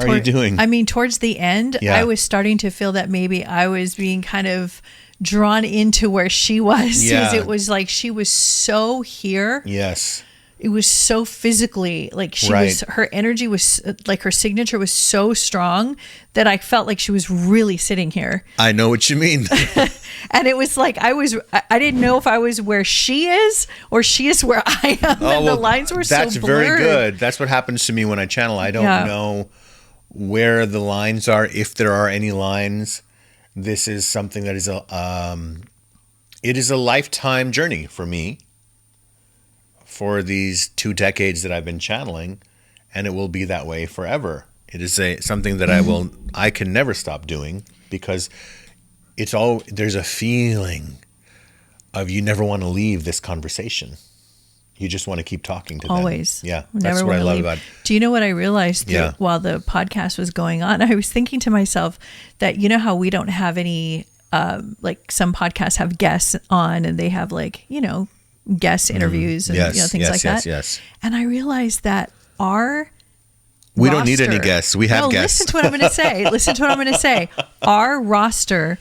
are you doing? I mean, towards the end, Yeah. I was starting to feel that maybe I was being kind of drawn into where she was. Yeah. It was like she was so here. Yes. It was so physically, like her energy was like, her signature was so strong that I felt like she was really sitting here. I know what you mean. And it was like, I didn't know if I was where she is or she is where I am. And the lines were so blurred. That's very good. That's what happens to me when I channel. I don't know where the lines are, if there are any lines. This is something that is it is a lifetime journey for me. For these 2 decades that I've been channeling, and it will be that way forever. It is something that I can never stop doing, because there's a feeling of you never want to leave this conversation. You just want to keep talking to them. Always. Yeah, that's what I love about it. Do you know what I realized while the podcast was going on? I was thinking to myself that, you know how we don't have any, like some podcasts have guests on and they have like, guest interviews and things like that. Yes. And I realized that we don't need any guests. We have guests. Listen to what I'm going to say. Our roster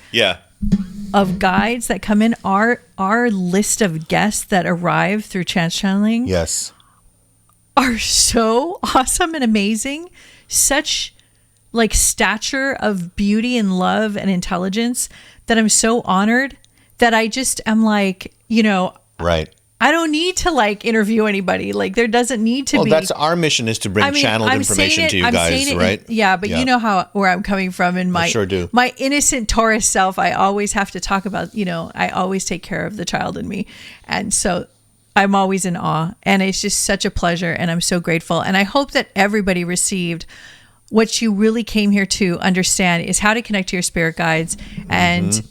of guides that come in, our list of guests that arrive through Trance Channeling are so awesome and amazing. Such like stature of beauty and love and intelligence that I'm so honored that I just am like, right. I don't need to like interview anybody. Like there doesn't need to be. Well, that's our mission, is to bring channeled information to you guys, right? But you know where I'm coming from, and I sure do. My innocent Taurus self, I always have to talk about, I always take care of the child in me. And so I'm always in awe, and it's just such a pleasure, and I'm so grateful. And I hope that everybody received what you really came here to understand, is how to connect to your spirit guides. And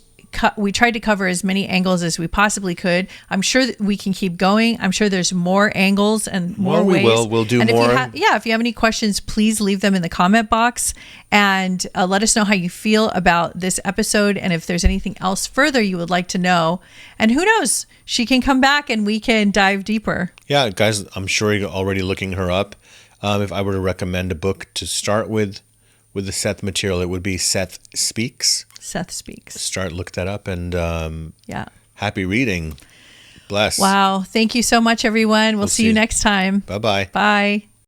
we tried to cover as many angles as we possibly could. I'm sure that we can keep going. I'm sure there's more angles and more ways. We'll do more. If you have any questions, please leave them in the comment box and let us know how you feel about this episode, and if there's anything else further you would like to know. And who knows, she can come back and we can dive deeper. Yeah, guys, I'm sure you're already looking her up. If I were to recommend a book to start with the Seth material, it would be Seth Speaks. Look that up, and happy reading. Bless. Wow. Thank you so much, everyone. We'll see you next time. Bye-bye. Bye.